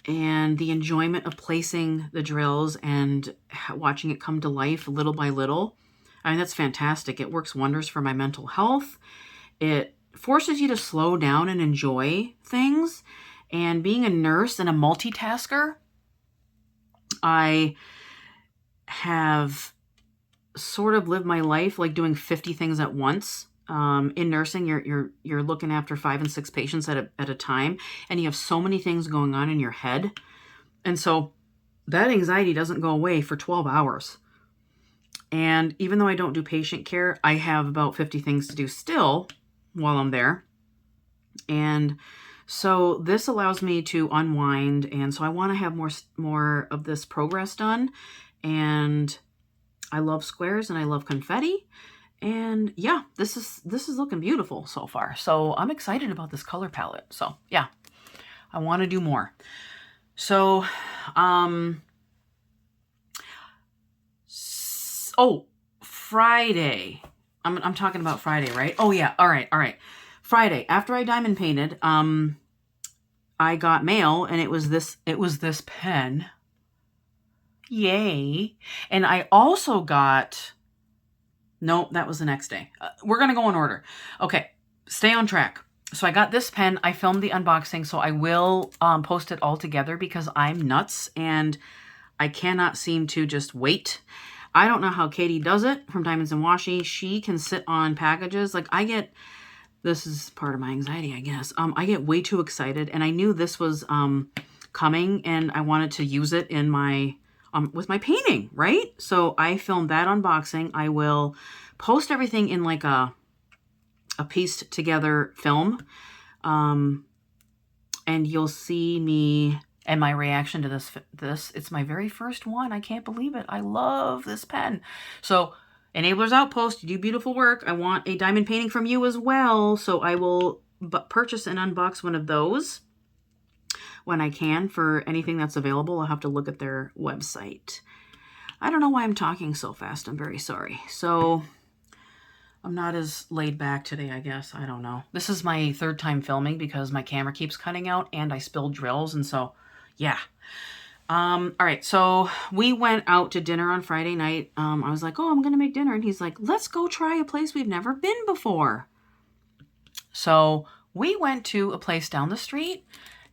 and the enjoyment of placing the drills and watching it come to life little by little. I mean, that's fantastic. It works wonders for my mental health. It forces you to slow down and enjoy things. And being a nurse and a multitasker, I have sort of lived my life like doing 50 things at once. In nursing, you're looking after 5 and 6 patients at a time, and you have so many things going on in your head. And so that anxiety doesn't go away for 12 hours. And even though I don't do patient care, I have about 50 things to do still while I'm there. And so this allows me to unwind. And so I want to have more of this progress done. And I love squares and I love confetti. And yeah, this is looking beautiful so far. So I'm excited about this color palette. So yeah, I want to do more. So, Friday. I'm talking about Friday, right? Oh yeah. All right. Friday, after I diamond painted, I got mail, and it was this pen. Yay. And I also got, nope, that was the next day. We're going to go in order. Okay, stay on track. So I got this pen. I filmed the unboxing, so I will post it all together because I'm nuts and I cannot seem to just wait. I don't know how Katie does it from Diamonds and Washi. She can sit on packages. Like this is part of my anxiety, I guess. I get way too excited, and I knew this was coming, and I wanted to use it in my with my painting, right? So I filmed that unboxing. I will post everything in like a pieced together film, and you'll see me and my reaction to this. It's my very first one. I can't believe it. I love this pen. So Enablers Outpost, you do beautiful work. I want a diamond painting from you as well. So I will purchase and unbox one of those when I can for anything that's available. I'll have to look at their website. I don't know why I'm talking so fast. I'm very sorry. So I'm not as laid back today, I guess. I don't know. This is my 3rd time filming because my camera keeps cutting out and I spilled drills. And so, yeah. All right. So we went out to dinner on Friday night. I was like, oh, I'm going to make dinner. And he's like, let's go try a place we've never been before. So we went to a place down the street,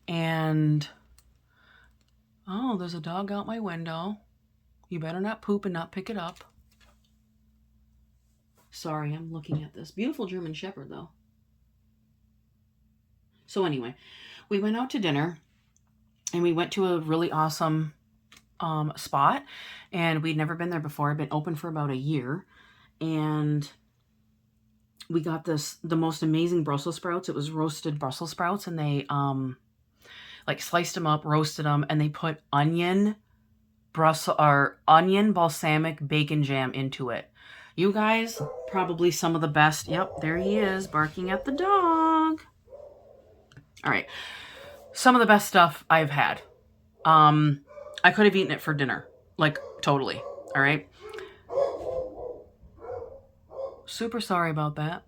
and oh, there's a dog out my window. You better not poop and not pick it up. Sorry, I'm looking at this. Beautiful German Shepherd, though. So anyway, we went out to dinner, and we went to a really awesome spot, and we'd never been there before. It'd been open for about a year, and we got the most amazing Brussels sprouts. It was roasted Brussels sprouts, and they like sliced them up, roasted them, and they put onion balsamic bacon jam into it. You guys, probably some of the best. Yep, there he is, barking at the dog. All right, some of the best stuff I've had. I could have eaten it for dinner, like totally. All right. Super sorry about that.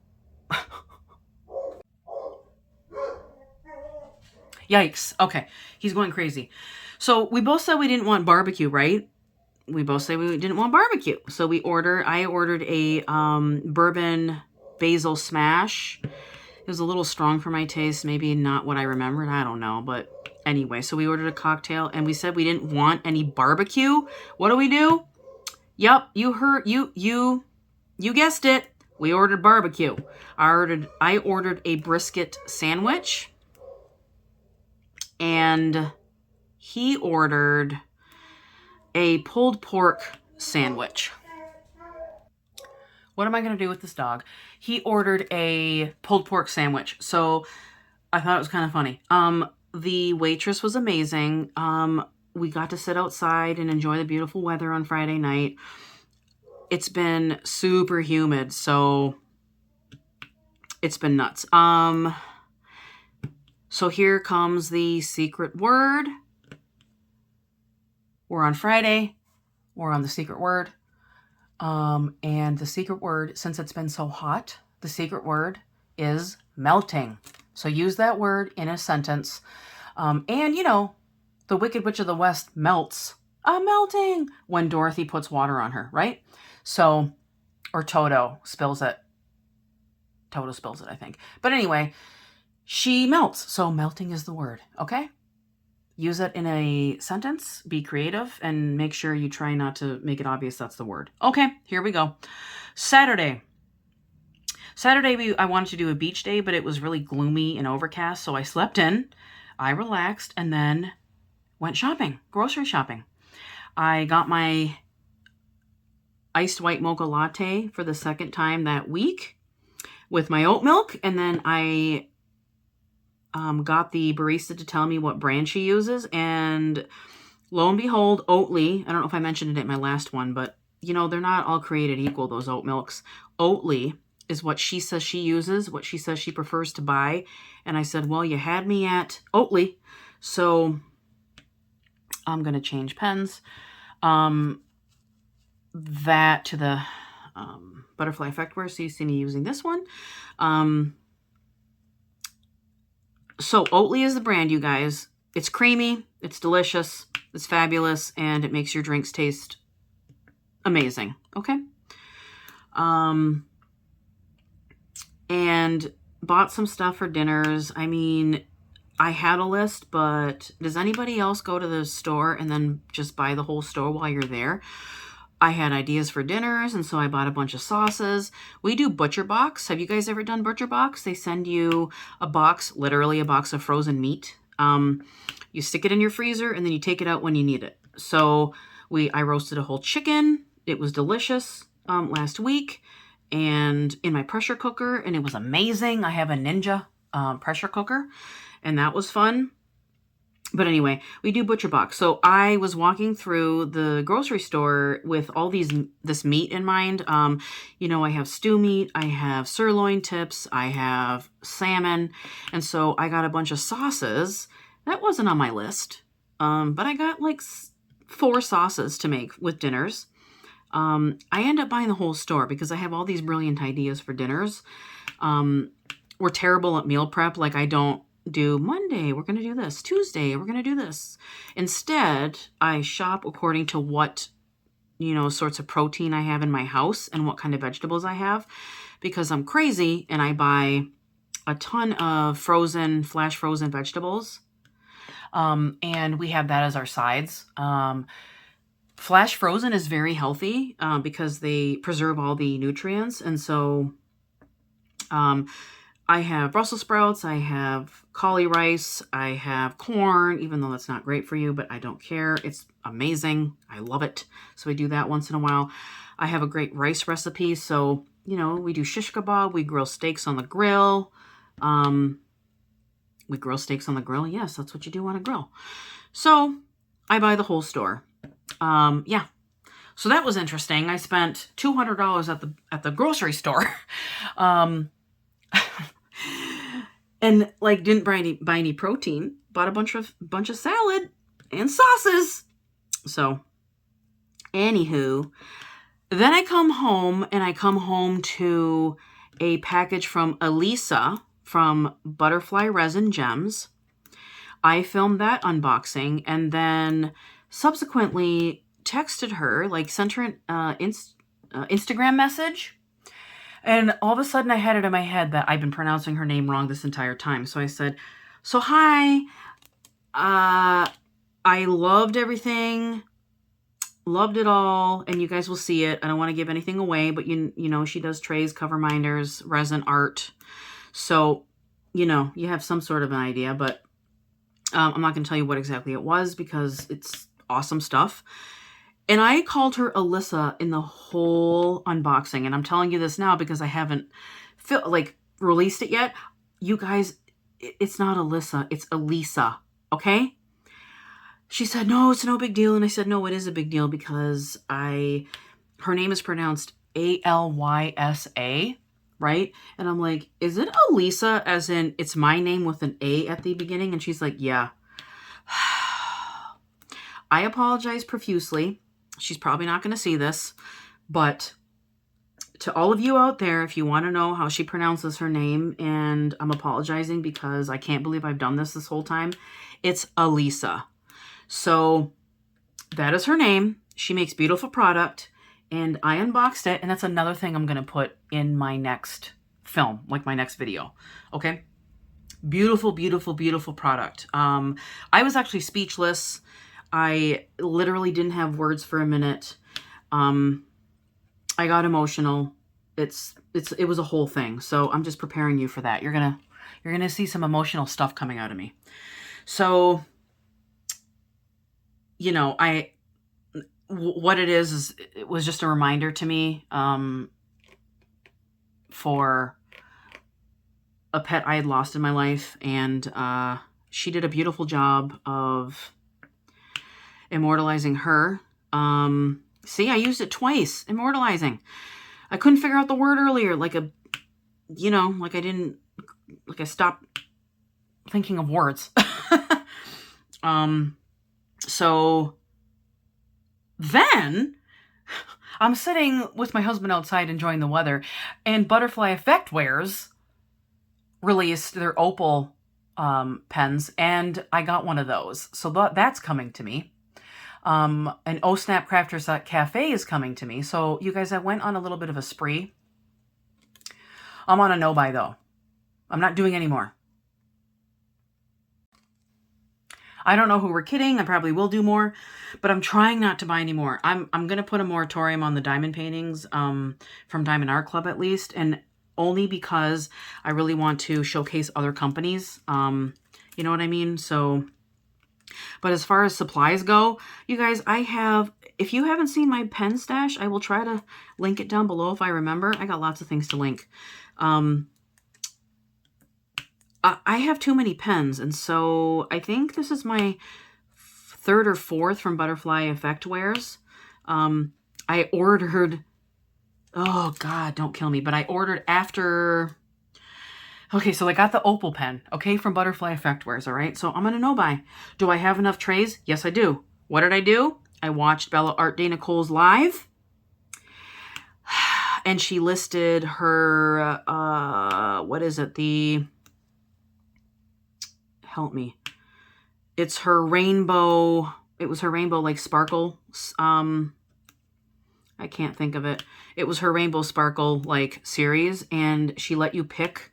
Yikes. Okay. He's going crazy. So we both said we didn't want barbecue, right? We both said we didn't want barbecue. So I ordered a bourbon basil smash. It was a little strong for my taste. Maybe not what I remembered. I don't know. But anyway, so we ordered a cocktail, and we said we didn't want any barbecue. What do? Yep. You heard, you guessed it. We ordered barbecue. I ordered a brisket sandwich, and he ordered a pulled pork sandwich. What am I going to do with this dog? He ordered a pulled pork sandwich. So I thought it was kind of funny. The waitress was amazing. we got to sit outside and enjoy the beautiful weather on Friday night. It's been super humid, so it's been nuts. So here comes the secret word. We're on Friday. We're on the secret word. And the secret word, since it's been so hot, the secret word is melting. So use that word in a sentence. And, you know, the Wicked Witch of the West melts. I'm melting when Dorothy puts water on her, right? So, or Toto spills it. Toto spills it, I think. But anyway, she melts. So melting is the word, okay? Use it in a sentence, be creative, and make sure you try not to make it obvious that's the word. Okay, here we go. Saturday. I wanted to do a beach day, but it was really gloomy and overcast, so I slept in, I relaxed, and then went shopping, grocery shopping. I got my iced white mocha latte for the second time that week with my oat milk, and then I got the barista to tell me what brand she uses, and lo and behold, Oatly, I don't know if I mentioned it in my last one, but you know, they're not all created equal, those oat milks. Oatly is what she says she uses, what she says she prefers to buy, and I said, well, you had me at Oatly, so I'm going to change pens. That to the butterfly effect wear, so you see me using this one. So Oatly is the brand, you guys. It's creamy, it's delicious, it's fabulous, and it makes your drinks taste amazing, okay? And bought some stuff for dinners. I mean, I had a list, but does anybody else go to the store and then just buy the whole store while you're there? I had ideas for dinners, and so I bought a bunch of sauces. We do Butcher Box. Have you guys ever done Butcher Box? They send you a box, literally a box of frozen meat. You stick it in your freezer, and then you take it out when you need it. So I roasted a whole chicken. It was delicious last week, and in my pressure cooker, and it was amazing. I have a Ninja pressure cooker, and that was fun. But anyway, we do Butcher Box. So I was walking through the grocery store with all this meat in mind. You know, I have stew meat, I have sirloin tips, I have salmon. And so I got a bunch of sauces. That wasn't on my list. But I got like 4 sauces to make with dinners. I end up buying the whole store because I have all these brilliant ideas for dinners. We're terrible at meal prep. Like, I don't do Monday, we're going to do this. Tuesday, we're going to do this. Instead, I shop according to what, you know, sorts of protein I have in my house and what kind of vegetables I have, because I'm crazy and I buy a ton of flash frozen vegetables. And we have that as our sides. Flash frozen is very healthy because they preserve all the nutrients. And so I have Brussels sprouts, I have Kaale rice, I have corn, even though that's not great for you, but I don't care. It's amazing. I love it. So I do that once in a while. I have a great rice recipe. So, you know, we do shish kebab, we grill steaks on the grill. We grill steaks on the grill. Yes, that's what you do on a grill. So I buy the whole store. Yeah. So that was interesting. I spent $200 at the grocery store. And like didn't buy any protein, bought a bunch of salad and sauces. So anywho, then I come home to a package from Elisa from Butterfly Resin Gems. I filmed that unboxing and then subsequently texted her, like sent her an Instagram message. And all of a sudden I had it in my head that I've been pronouncing her name wrong this entire time. So I said, so hi, I loved everything, loved it all, and you guys will see it. I don't want to give anything away, but you know, she does trays, cover minders, resin art. So, you know, you have some sort of an idea, but I'm not going to tell you what exactly it was because it's awesome stuff. And I called her Alyssa in the whole unboxing. And I'm telling you this now because I haven't released it yet. You guys, it's not Alyssa, it's Elisa. Okay? she said, no, it's no big deal. And I said, no, it is a big deal because her name is pronounced Alysa, right? And I'm like, is it Alisa as in it's my name with an A at the beginning? And she's like, yeah. I apologize profusely. She's probably not going to see this, but to all of you out there, if you want to know how she pronounces her name, and I'm apologizing because I can't believe I've done this whole time, it's Alisa. So that is her name. She makes beautiful product, and I unboxed it, and that's another thing I'm going to put in my next film, like my next video. Okay? Beautiful, beautiful, beautiful product. I was actually speechless. I literally didn't have words for a minute. I got emotional. It was a whole thing. So I'm just preparing you for that. You're gonna see some emotional stuff coming out of me. So, you know, what it is it was just a reminder to me for a pet I had lost in my life, and she did a beautiful job of immortalizing her. See, I used it twice, immortalizing. I couldn't figure out the word earlier, like I stopped thinking of words. So then I'm sitting with my husband outside enjoying the weather, and Butterfly Effect Wares released their opal pens, and I got one of those. So that's coming to me. An Oh Snap Crafters Cafe is coming to me. So you guys, I went on a little bit of a spree. I'm on a no-buy though. I'm not doing any more. I don't know who we're kidding. I probably will do more, but I'm trying not to buy any more. I'm going to put a moratorium on the diamond paintings from Diamond Art Club at least, and only because I really want to showcase other companies. You know what I mean? So, but as far as supplies go, you guys, if you haven't seen my pen stash, I will try to link it down below if I remember. I got lots of things to link. I have too many pens, and so I think this is my third or fourth from Butterfly Effect Wares. I ordered, oh God, don't kill me, but I ordered after, okay, so I got the opal pen, okay, from Butterfly Effect Wares, all right? So I'm going to no-buy. Do I have enough trays? Yes, I do. What did I do? I watched Art De Nicole's live, and she listed her, what is it, help me. It's her rainbow, it was her rainbow, like, sparkle, I can't think of it. It was her rainbow sparkle, like, series, and she let you pick.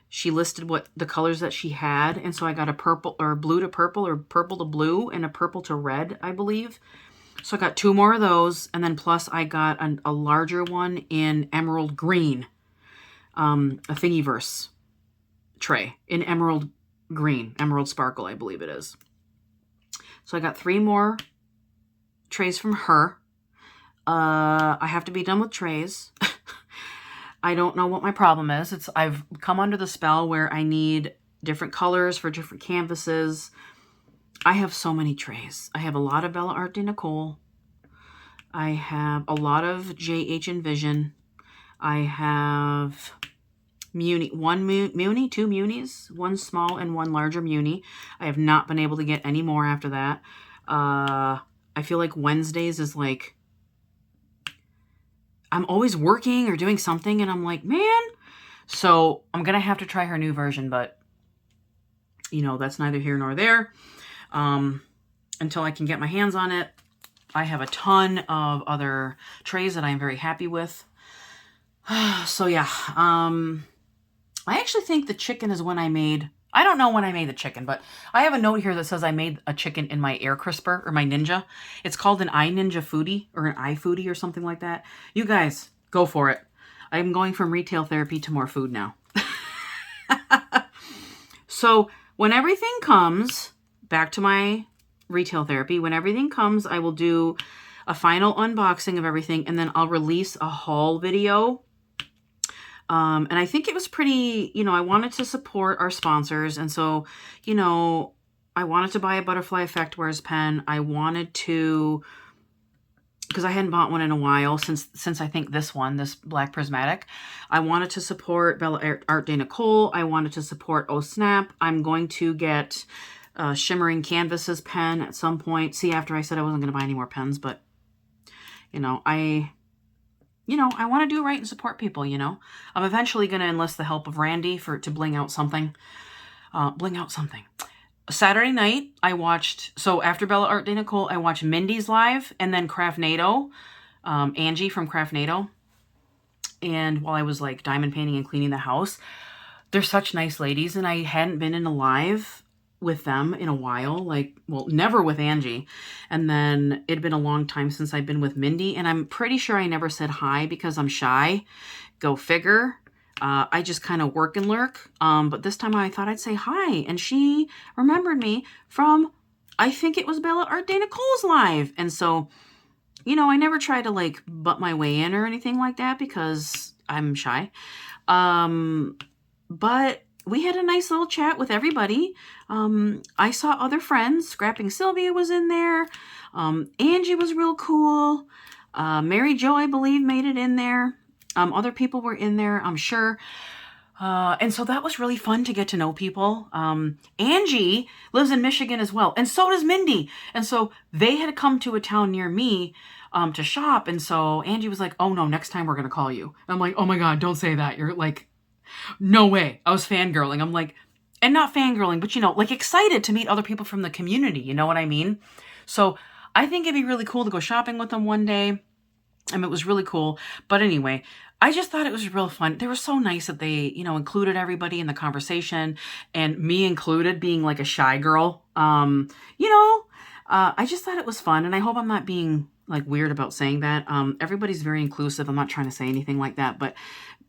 She listed what the colors that she had, and so I got a purple, or blue to purple, or purple to blue, and a purple to red, I believe. So I got 2 more of those, and then plus I got a larger one in emerald green, a Thingiverse tray in emerald green, emerald sparkle, I believe it is. So I got 3 more trays from her. I have to be done with trays. I don't know what my problem is. I've come under the spell where I need different colors for different canvases. I have so many trays. I have a lot of Art De Nicole. I have a lot of JH Envision. I have one Muni, 2 Munis, 1 small and 1 larger Muni. I have not been able to get any more after that. I feel like Wednesdays is like, I'm always working or doing something, and I'm like, man. So I'm going to have to try her new version, but, you know, that's neither here nor there. Until I can get my hands on it. I have a ton of other trays that I'm very happy with. So, yeah. I actually think the chicken is when I made... I don't know when I made the chicken, but I have a note here that says I made a chicken in my air crisper, or my Ninja. It's called an iNinja Foodie, or an iFoodie, or something like that. You guys, go for it. I'm going from retail therapy to more food now. So, when everything comes, back to my retail therapy, when everything comes, I will do a final unboxing of everything, and then I'll release a haul video. And I think it was pretty, you know, I wanted to support our sponsors. And so, you know, I wanted to buy a Butterfly Effect Wears pen. I wanted to, because I hadn't bought one in a while since I think this Black Prismatic. I wanted to support Art De Nicole. I wanted to support Oh Snap. I'm going to get Shimmering Canvases pen at some point. See, after I said I wasn't going to buy any more pens, but, I want to do right and support people, I'm eventually going to enlist the help of Randy to bling out something. Saturday night, I watched, so after Bella Art De Nicole, I watched Mindy's live, and then Craftnado, Angie from Craftnado. And while I was like diamond painting and cleaning the house, they're such nice ladies, and I hadn't been in a live with them in a while, never with Angie. And then it'd been a long time since I'd been with Mindy, and I'm pretty sure I never said hi because I'm shy. Go figure. I just kind of work and lurk. But this time I thought I'd say hi. And she remembered me from, I think it was Bella Art De Nicole's live. And so, I never try to butt my way in or anything like that because I'm shy. But we had a nice little chat with everybody. I saw other friends. Scrapping Sylvia was in there. Angie was real cool. Mary Jo, I believe, made it in there. Other people were in there, I'm sure. And so that was really fun to get to know people. Angie lives in Michigan as well. And so does Mindy. And so they had come to a town near me to shop. And so Angie was like, oh no, next time we're going to call you. And I'm like, oh my God, don't say that. You're like, no way. I was fangirling. I'm like, and not fangirling, but excited to meet other people from the community. You know what I mean? So I think it'd be really cool to go shopping with them one day. It was really cool. But anyway, I just thought it was real fun. They were so nice that they, included everybody in the conversation, and me included, being like a shy girl. I just thought it was fun, and I hope I'm not being weird about saying that. Everybody's very inclusive. I'm not trying to say anything like that, but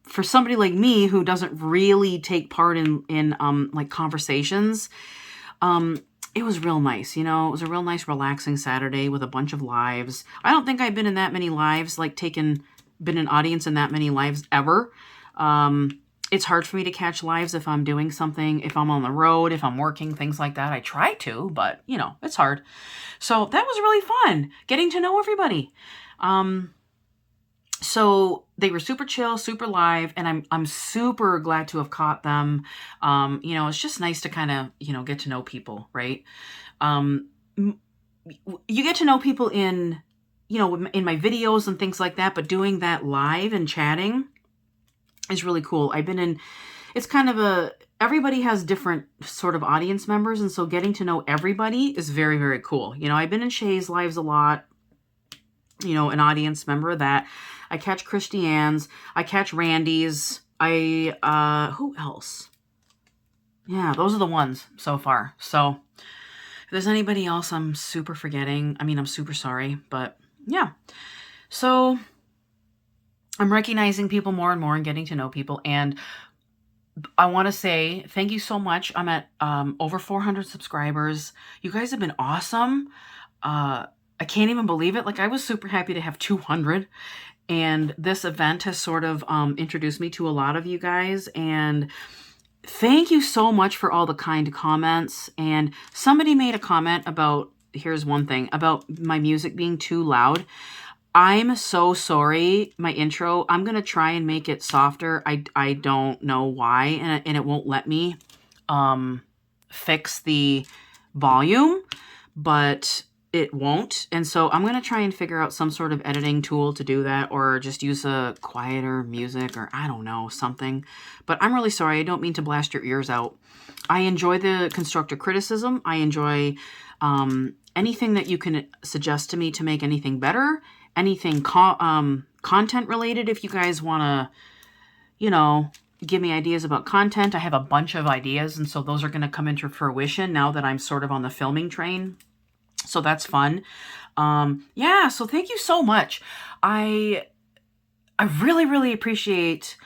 for somebody like me who doesn't really take part in conversations, it was real nice. It was a real nice, relaxing Saturday with a bunch of lives. I don't think I've been in that many lives, been an audience in that many lives ever. It's hard for me to catch lives if I'm doing something, if I'm on the road, if I'm working, things like that. I try to, but it's hard. So that was really fun, getting to know everybody. So they were super chill, super live, and I'm super glad to have caught them. It's just nice to kind of, get to know people, right? You get to know people in my videos and things like that, but doing that live and chatting is really cool. It's kind of everybody has different sort of audience members, and so getting to know everybody is very, very cool. I've been in Shay's lives a lot, an audience member of that. I catch Christiane's, I catch Randy's, who else? Yeah, those are the ones so far. So if there's anybody else I'm super forgetting, I'm super sorry, but yeah. So I'm recognizing people more and more and getting to know people. And I want to say thank you so much. I'm at over 400 subscribers. You guys have been awesome. I can't even believe it. I was super happy to have 200. And this event has sort of introduced me to a lot of you guys. And thank you so much for all the kind comments. And somebody made a comment about, here's one thing, about my music being too loud. I'm so sorry, my intro. I'm going to try and make it softer. I don't know why, and it won't let me fix the volume, but it won't. And so I'm going to try and figure out some sort of editing tool to do that, or just use a quieter music, or I don't know, something. But I'm really sorry. I don't mean to blast your ears out. I enjoy the constructive criticism. I enjoy anything that you can suggest to me to make anything better. Anything content related, if you guys want to, give me ideas about content. I have a bunch of ideas, and so those are going to come into fruition now that I'm sort of on the filming train. So that's fun. Yeah, so thank you so much. I really, really appreciate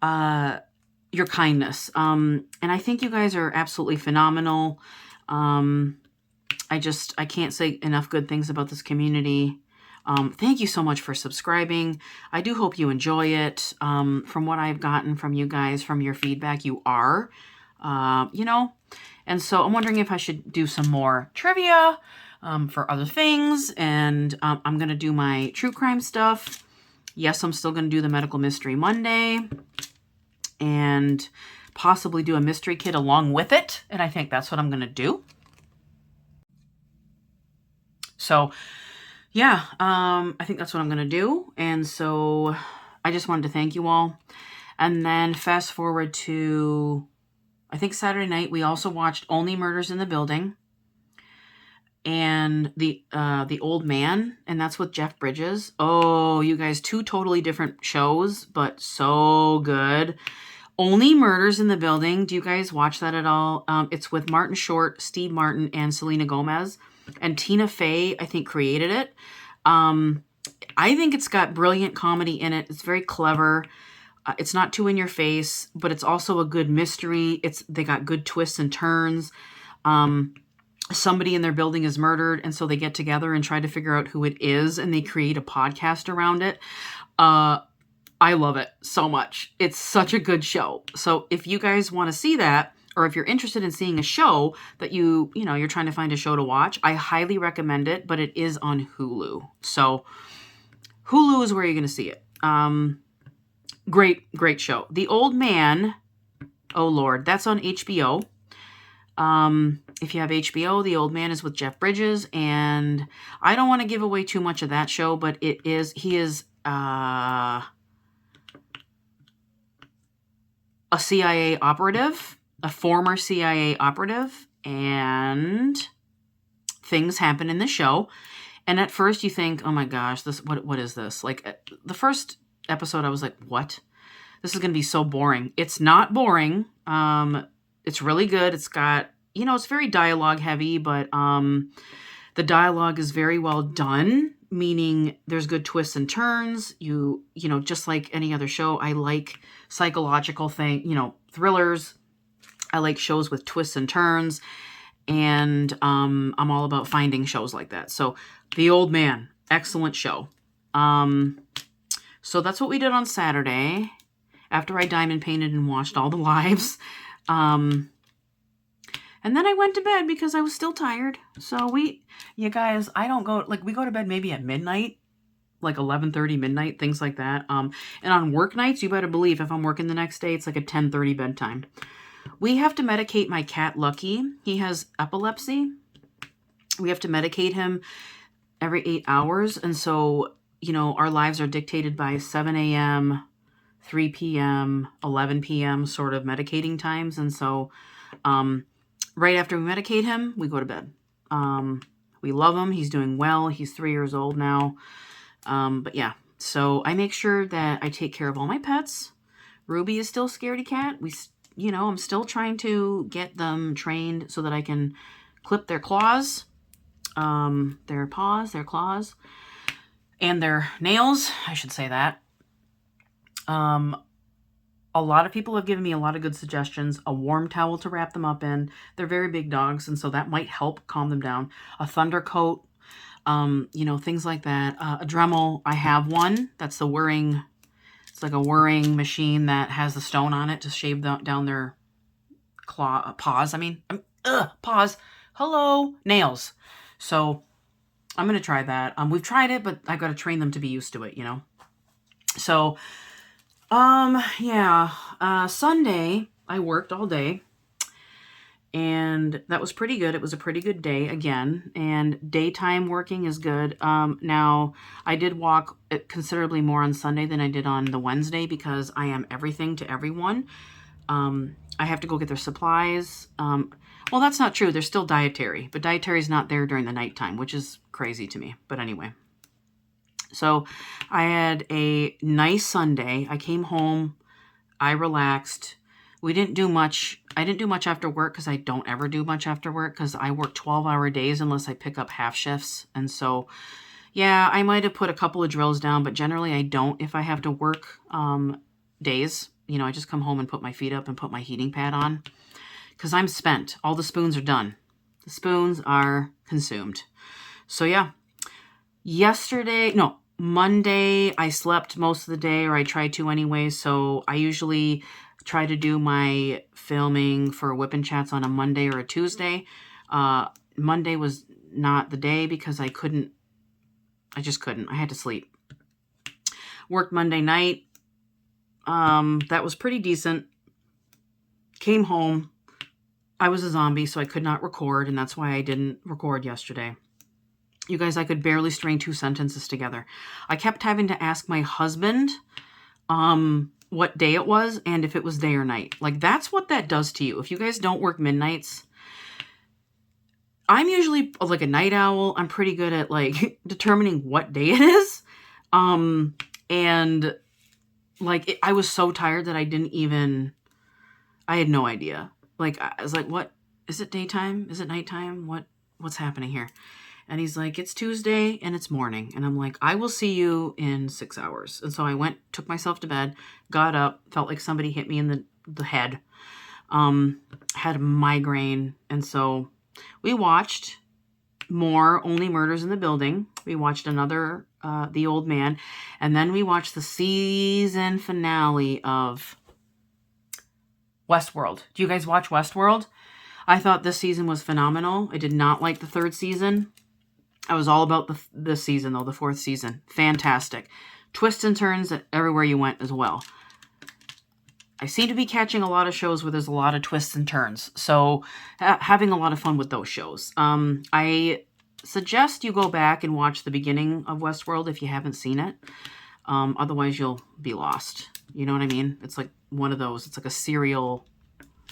your kindness. And I think you guys are absolutely phenomenal. I can't say enough good things about this community. Thank you so much for subscribing. I do hope you enjoy it. From what I've gotten from you guys, from your feedback, you are. you know. And so I'm wondering if I should do some more trivia for other things. And I'm going to do my true crime stuff. Yes, I'm still going to do the Medical Mystery Monday. And possibly do a mystery kit along with it. And I think that's what I'm going to do. So, yeah, I think that's what I'm going to do. And so I just wanted to thank you all. And then fast forward to, I think Saturday night, we also watched Only Murders in the Building and the Old Man, and that's with Jeff Bridges. Oh, you guys, 2 totally different shows, but so good. Only Murders in the Building. Do you guys watch that at all? It's with Martin Short, Steve Martin, and Selena Gomez. And Tina Fey, I think, created it. I think it's got brilliant comedy in it. It's very clever. It's not too in your face, but it's also a good mystery. They got good twists and turns. Somebody in their building is murdered, and so they get together and try to figure out who it is, and they create a podcast around it. I love it so much. It's such a good show. So if you guys want to see that, or if you're interested in seeing a show that you're trying to find a show to watch, I highly recommend it, but it is on Hulu. So Hulu is where you're going to see it. Great show. The Old Man, oh Lord, that's on HBO. If you have HBO, The Old Man is with Jeff Bridges, and I don't want to give away too much of that show, but he is a CIA operative, a former CIA operative, and things happen in the show. And at first you think, oh my gosh, what is this? Like the first episode, I was like, what? This is going to be so boring. It's not boring. It's really good. It's got, it's very dialogue heavy, but the dialogue is very well done, meaning there's good twists and turns. Just like any other show, I like psychological thrillers. I like shows with twists and turns, and I'm all about finding shows like that. So The Old Man, excellent show. So that's what we did on Saturday after I diamond painted and watched all the lives. And then I went to bed because I was still tired. So you guys, we go to bed maybe at midnight, like 11:30 midnight, things like that. And on work nights, you better believe if I'm working the next day, it's like a 10:30 bedtime. We have to medicate my cat, Lucky. He has epilepsy. We have to medicate him every 8 hours. And so, our lives are dictated by 7 a.m., 3 p.m., 11 p.m. sort of medicating times. And so right after we medicate him, we go to bed. We love him. He's doing well. He's 3 years old now. But yeah, so I make sure that I take care of all my pets. Ruby is still a scaredy cat. I'm still trying to get them trained so that I can clip their claws, their paws, their claws, and their nails. I should say that. A lot of people have given me a lot of good suggestions. A warm towel to wrap them up in. They're very big dogs, and so that might help calm them down. A thunder coat, things like that. A Dremel, I have one. That's the whirring. It's like a whirring machine that has the stone on it to shave down their paws. Paws. Hello, nails. So I'm going to try that. We've tried it, but I got to train them to be used to it, So, Sunday I worked all day, and that was pretty good. It was a pretty good day again, and daytime working is good. Now I did walk considerably more on Sunday than I did on the Wednesday because I am everything to everyone. I have to go get their supplies. Well, that's not true. They're still dietary, but dietary is not there during the nighttime, which is crazy to me. But anyway, so I had a nice Sunday. I came home. I relaxed. We didn't do much. I didn't do much after work because I don't ever do much after work because I work 12-hour days unless I pick up half shifts. And so, yeah, I might have put a couple of drills down, but generally I don't if I have to work days. I just come home and put my feet up and put my heating pad on because I'm spent. All the spoons are done. The spoons are consumed. So, yeah. Monday, I slept most of the day, or I tried to anyway. So I usually try to do my filming for WIP and Chats on a Monday or a Tuesday. Monday was not the day because I just couldn't. I had to sleep. Worked Monday night. That was pretty decent. Came home. I was a zombie, so I could not record, and that's why I didn't record yesterday. You guys, I could barely string 2 sentences together. I kept having to ask my husband what day it was and if it was day or night. Like, that's what that does to you. If you guys don't work midnights, I'm usually like a night owl. I'm pretty good at like determining what day it is. And like, I was so tired that I had no idea. Like, I was like, what? Is it daytime? Is it nighttime? What's happening here? And he's like, it's Tuesday and it's morning. And I'm like, I will see you in 6 hours. And so I went, took myself to bed, got up, felt like somebody hit me in the head, had a migraine. And so we watched more Only Murders in the Building. We watched another, The Old Man. And then we watched the season finale of Westworld. Do you guys watch Westworld? I thought this season was phenomenal. I did not like the 3rd season. I was all about this season, though, the 4th season. Fantastic. Twists and turns everywhere you went as well. I seem to be catching a lot of shows where there's a lot of twists and turns. So having a lot of fun with those shows. I suggest you go back and watch the beginning of Westworld if you haven't seen it. Otherwise, you'll be lost. You know what I mean? It's like one of those. It's like a serial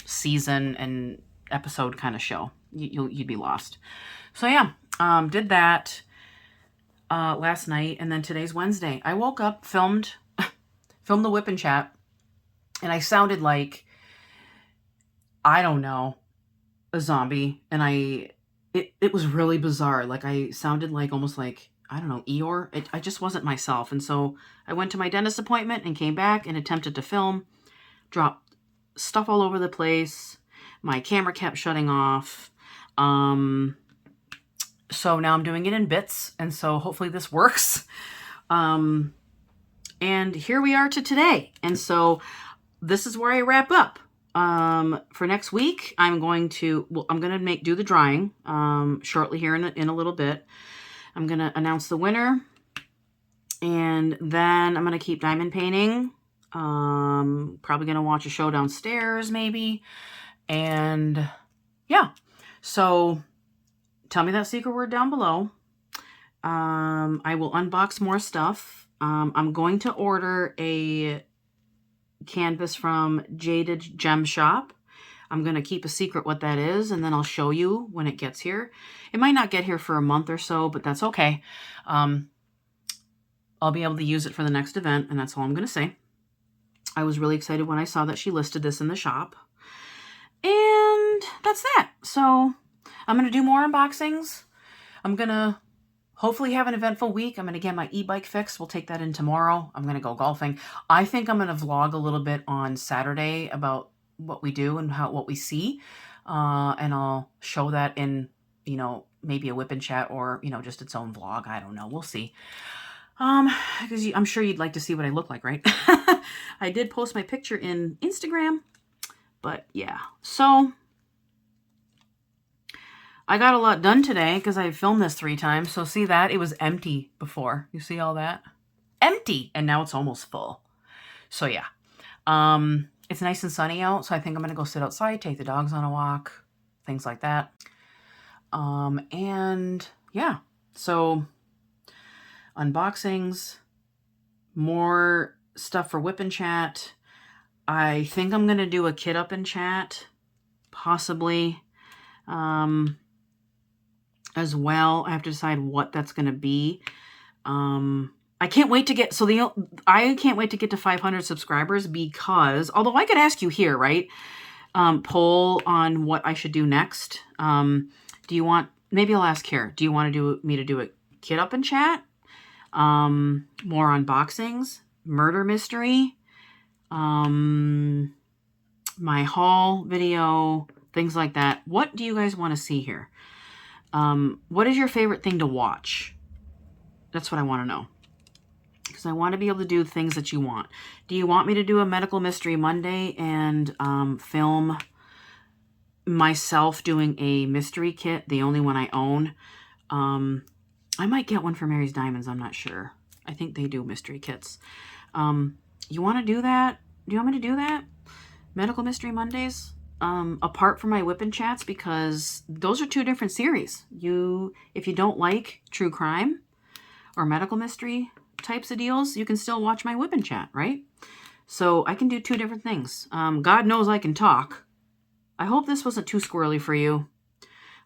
season and episode kind of show. You'd be lost. So yeah, did that last night, and then today's Wednesday. I woke up, filmed the WIP and Chat, and I sounded like, I don't know, a zombie, and it was really bizarre. Like, I sounded like almost like, I don't know, Eeyore. I just wasn't myself, and so I went to my dentist appointment and came back and attempted to film, dropped stuff all over the place. My camera kept shutting off. So now I'm doing it in bits, and so hopefully this works. And here we are to today. And so this is where I wrap up. For next week, I'm going to do the drawing shortly here in a little bit. I'm going to announce the winner, and then I'm going to keep diamond painting. Probably going to watch a show downstairs maybe. And yeah, so tell me that secret word down below. I will unbox more stuff. I'm going to order a canvas from Jaded Gem Shop. I'm going to keep a secret what that is, and then I'll show you when it gets here. It might not get here for a month or so, but that's okay. I'll be able to use it for the next event, and that's all I'm going to say. I was really excited when I saw that she listed this in the shop. And that's that. So I'm going to do more unboxings. I'm going to hopefully have an eventful week. I'm going to get my e-bike fixed. We'll take that in tomorrow. I'm going to go golfing. I think I'm going to vlog a little bit on Saturday about what we do and what we see. And I'll show that in, maybe a WIP and Chat or, just its own vlog. I don't know. We'll see. Because I'm sure you'd like to see what I look like, right? I did post my picture in Instagram. But yeah, so I got a lot done today because I filmed this 3 times. So see that? It was empty before. You see all that? Empty. And now it's almost full. So yeah, it's nice and sunny out. So I think I'm going to go sit outside, take the dogs on a walk, things like that. And yeah, so unboxings, more stuff for WIP and Chat. I think I'm going to do a kit up in Chat, possibly, as well. I have to decide what that's going to be. I can't wait to get, I can't wait to get to 500 subscribers because, although I could ask you here, right? Poll on what I should do next. Do you want, maybe I'll ask here, do you want me to do a kit up in Chat? More unboxings, murder mystery, my haul video, things like that. What do you guys want to see here? What is your favorite thing to watch? That's what I want to know. because I want to be able to do things that you want. Do you want me to do a Medical Mystery Monday and film myself doing a mystery kit, the only one I own? I might get one for Mary's Diamonds. I'm not sure. I think they do mystery kits. You want to do that? Do you want me to do that? Medical Mystery Mondays? Apart from my WIP and Chats, because those are two different series. If you don't like true crime or medical mystery types of deals, you can still watch my WIP and Chat, right? So I can do two different things. God knows I can talk. I hope this wasn't too squirrely for you.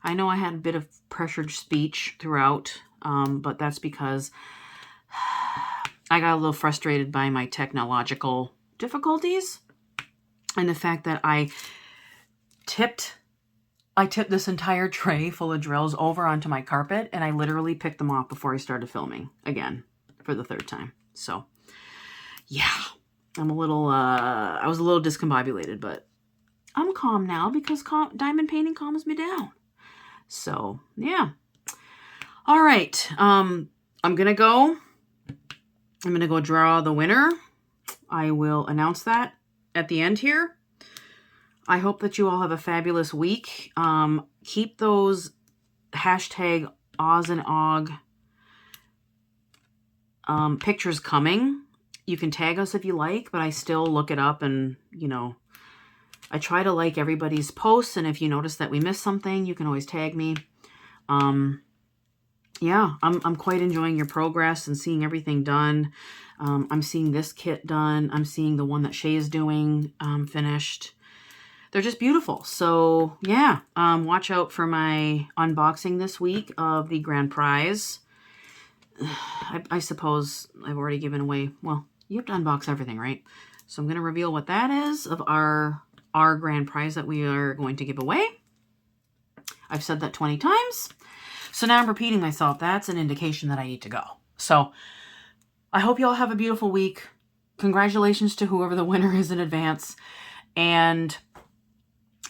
I know I had a bit of pressured speech throughout, but that's because I got a little frustrated by my technological difficulties and the fact that I tipped this entire tray full of drills over onto my carpet, and I literally picked them off before I started filming again for the third time. So yeah, I was a little discombobulated, but I'm calm now because diamond painting calms me down. So yeah. All right. I'm going to go draw the winner. I will announce that at the end here. I hope that you all have a fabulous week. Keep those hashtag Oz and Og pictures coming. You can tag us if you like, but I still look it up and, I try to like everybody's posts. And if you notice that we missed something, you can always tag me. Yeah, I'm quite enjoying your progress and seeing everything done. I'm seeing this kit done. I'm seeing the one that Shay is doing finished. They're just beautiful. So yeah, watch out for my unboxing this week of the grand prize. I suppose I've already given away, well, you have to unbox everything, right? So I'm going to reveal what that is of our grand prize that we are going to give away. I've said that 20 times. So now I'm repeating myself. That's an indication that I need to go. So I hope you all have a beautiful week. Congratulations to whoever the winner is in advance. And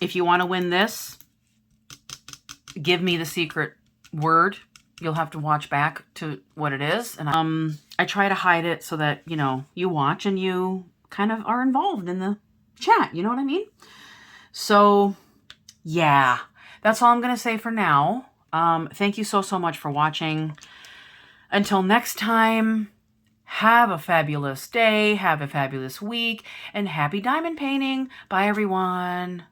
if you want to win this, give me the secret word. You'll have to watch back to what it is. And I try to hide it so that, you watch and you kind of are involved in the chat. You know what I mean? So yeah, that's all I'm going to say for now. Thank you so much for watching. Until next time, have a fabulous day, have a fabulous week, and happy diamond painting. Bye, everyone.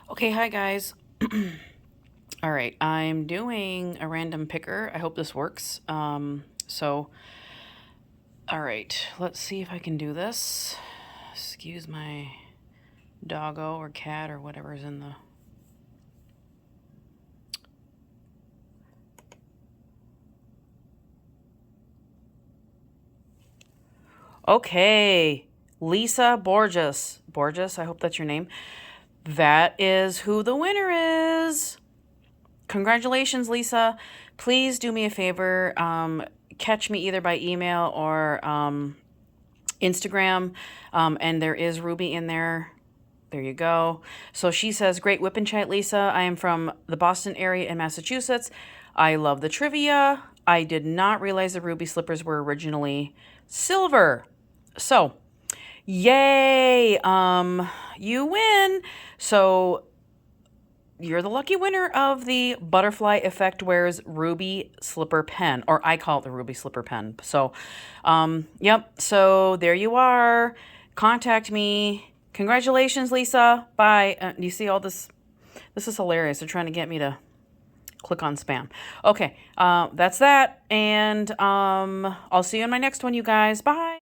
Okay, hi, guys. All right, I'm doing a random picker. I hope this works. All right, let's see if I can do this. Excuse my doggo or cat or whatever's in the... Okay, Lisa Borges. Borges, I hope that's your name. That is who the winner is. Congratulations, Lisa. Please do me a favor. Catch me either by email or Instagram. And there is Ruby in there. There you go. So she says, great WIP and Chat, Lisa. I am from the Boston area in Massachusetts. I love the trivia. I did not realize the ruby slippers were originally silver. So, yay. You win. So you're the lucky winner of the Butterfly Effect Wears Ruby Slipper Pen, or I call it the Ruby Slipper Pen. So, yep. So there you are. Contact me. Congratulations, Lisa. Bye. You see all this? This is hilarious. They're trying to get me to click on spam. Okay. That's that. And, I'll see you in my next one, you guys. Bye.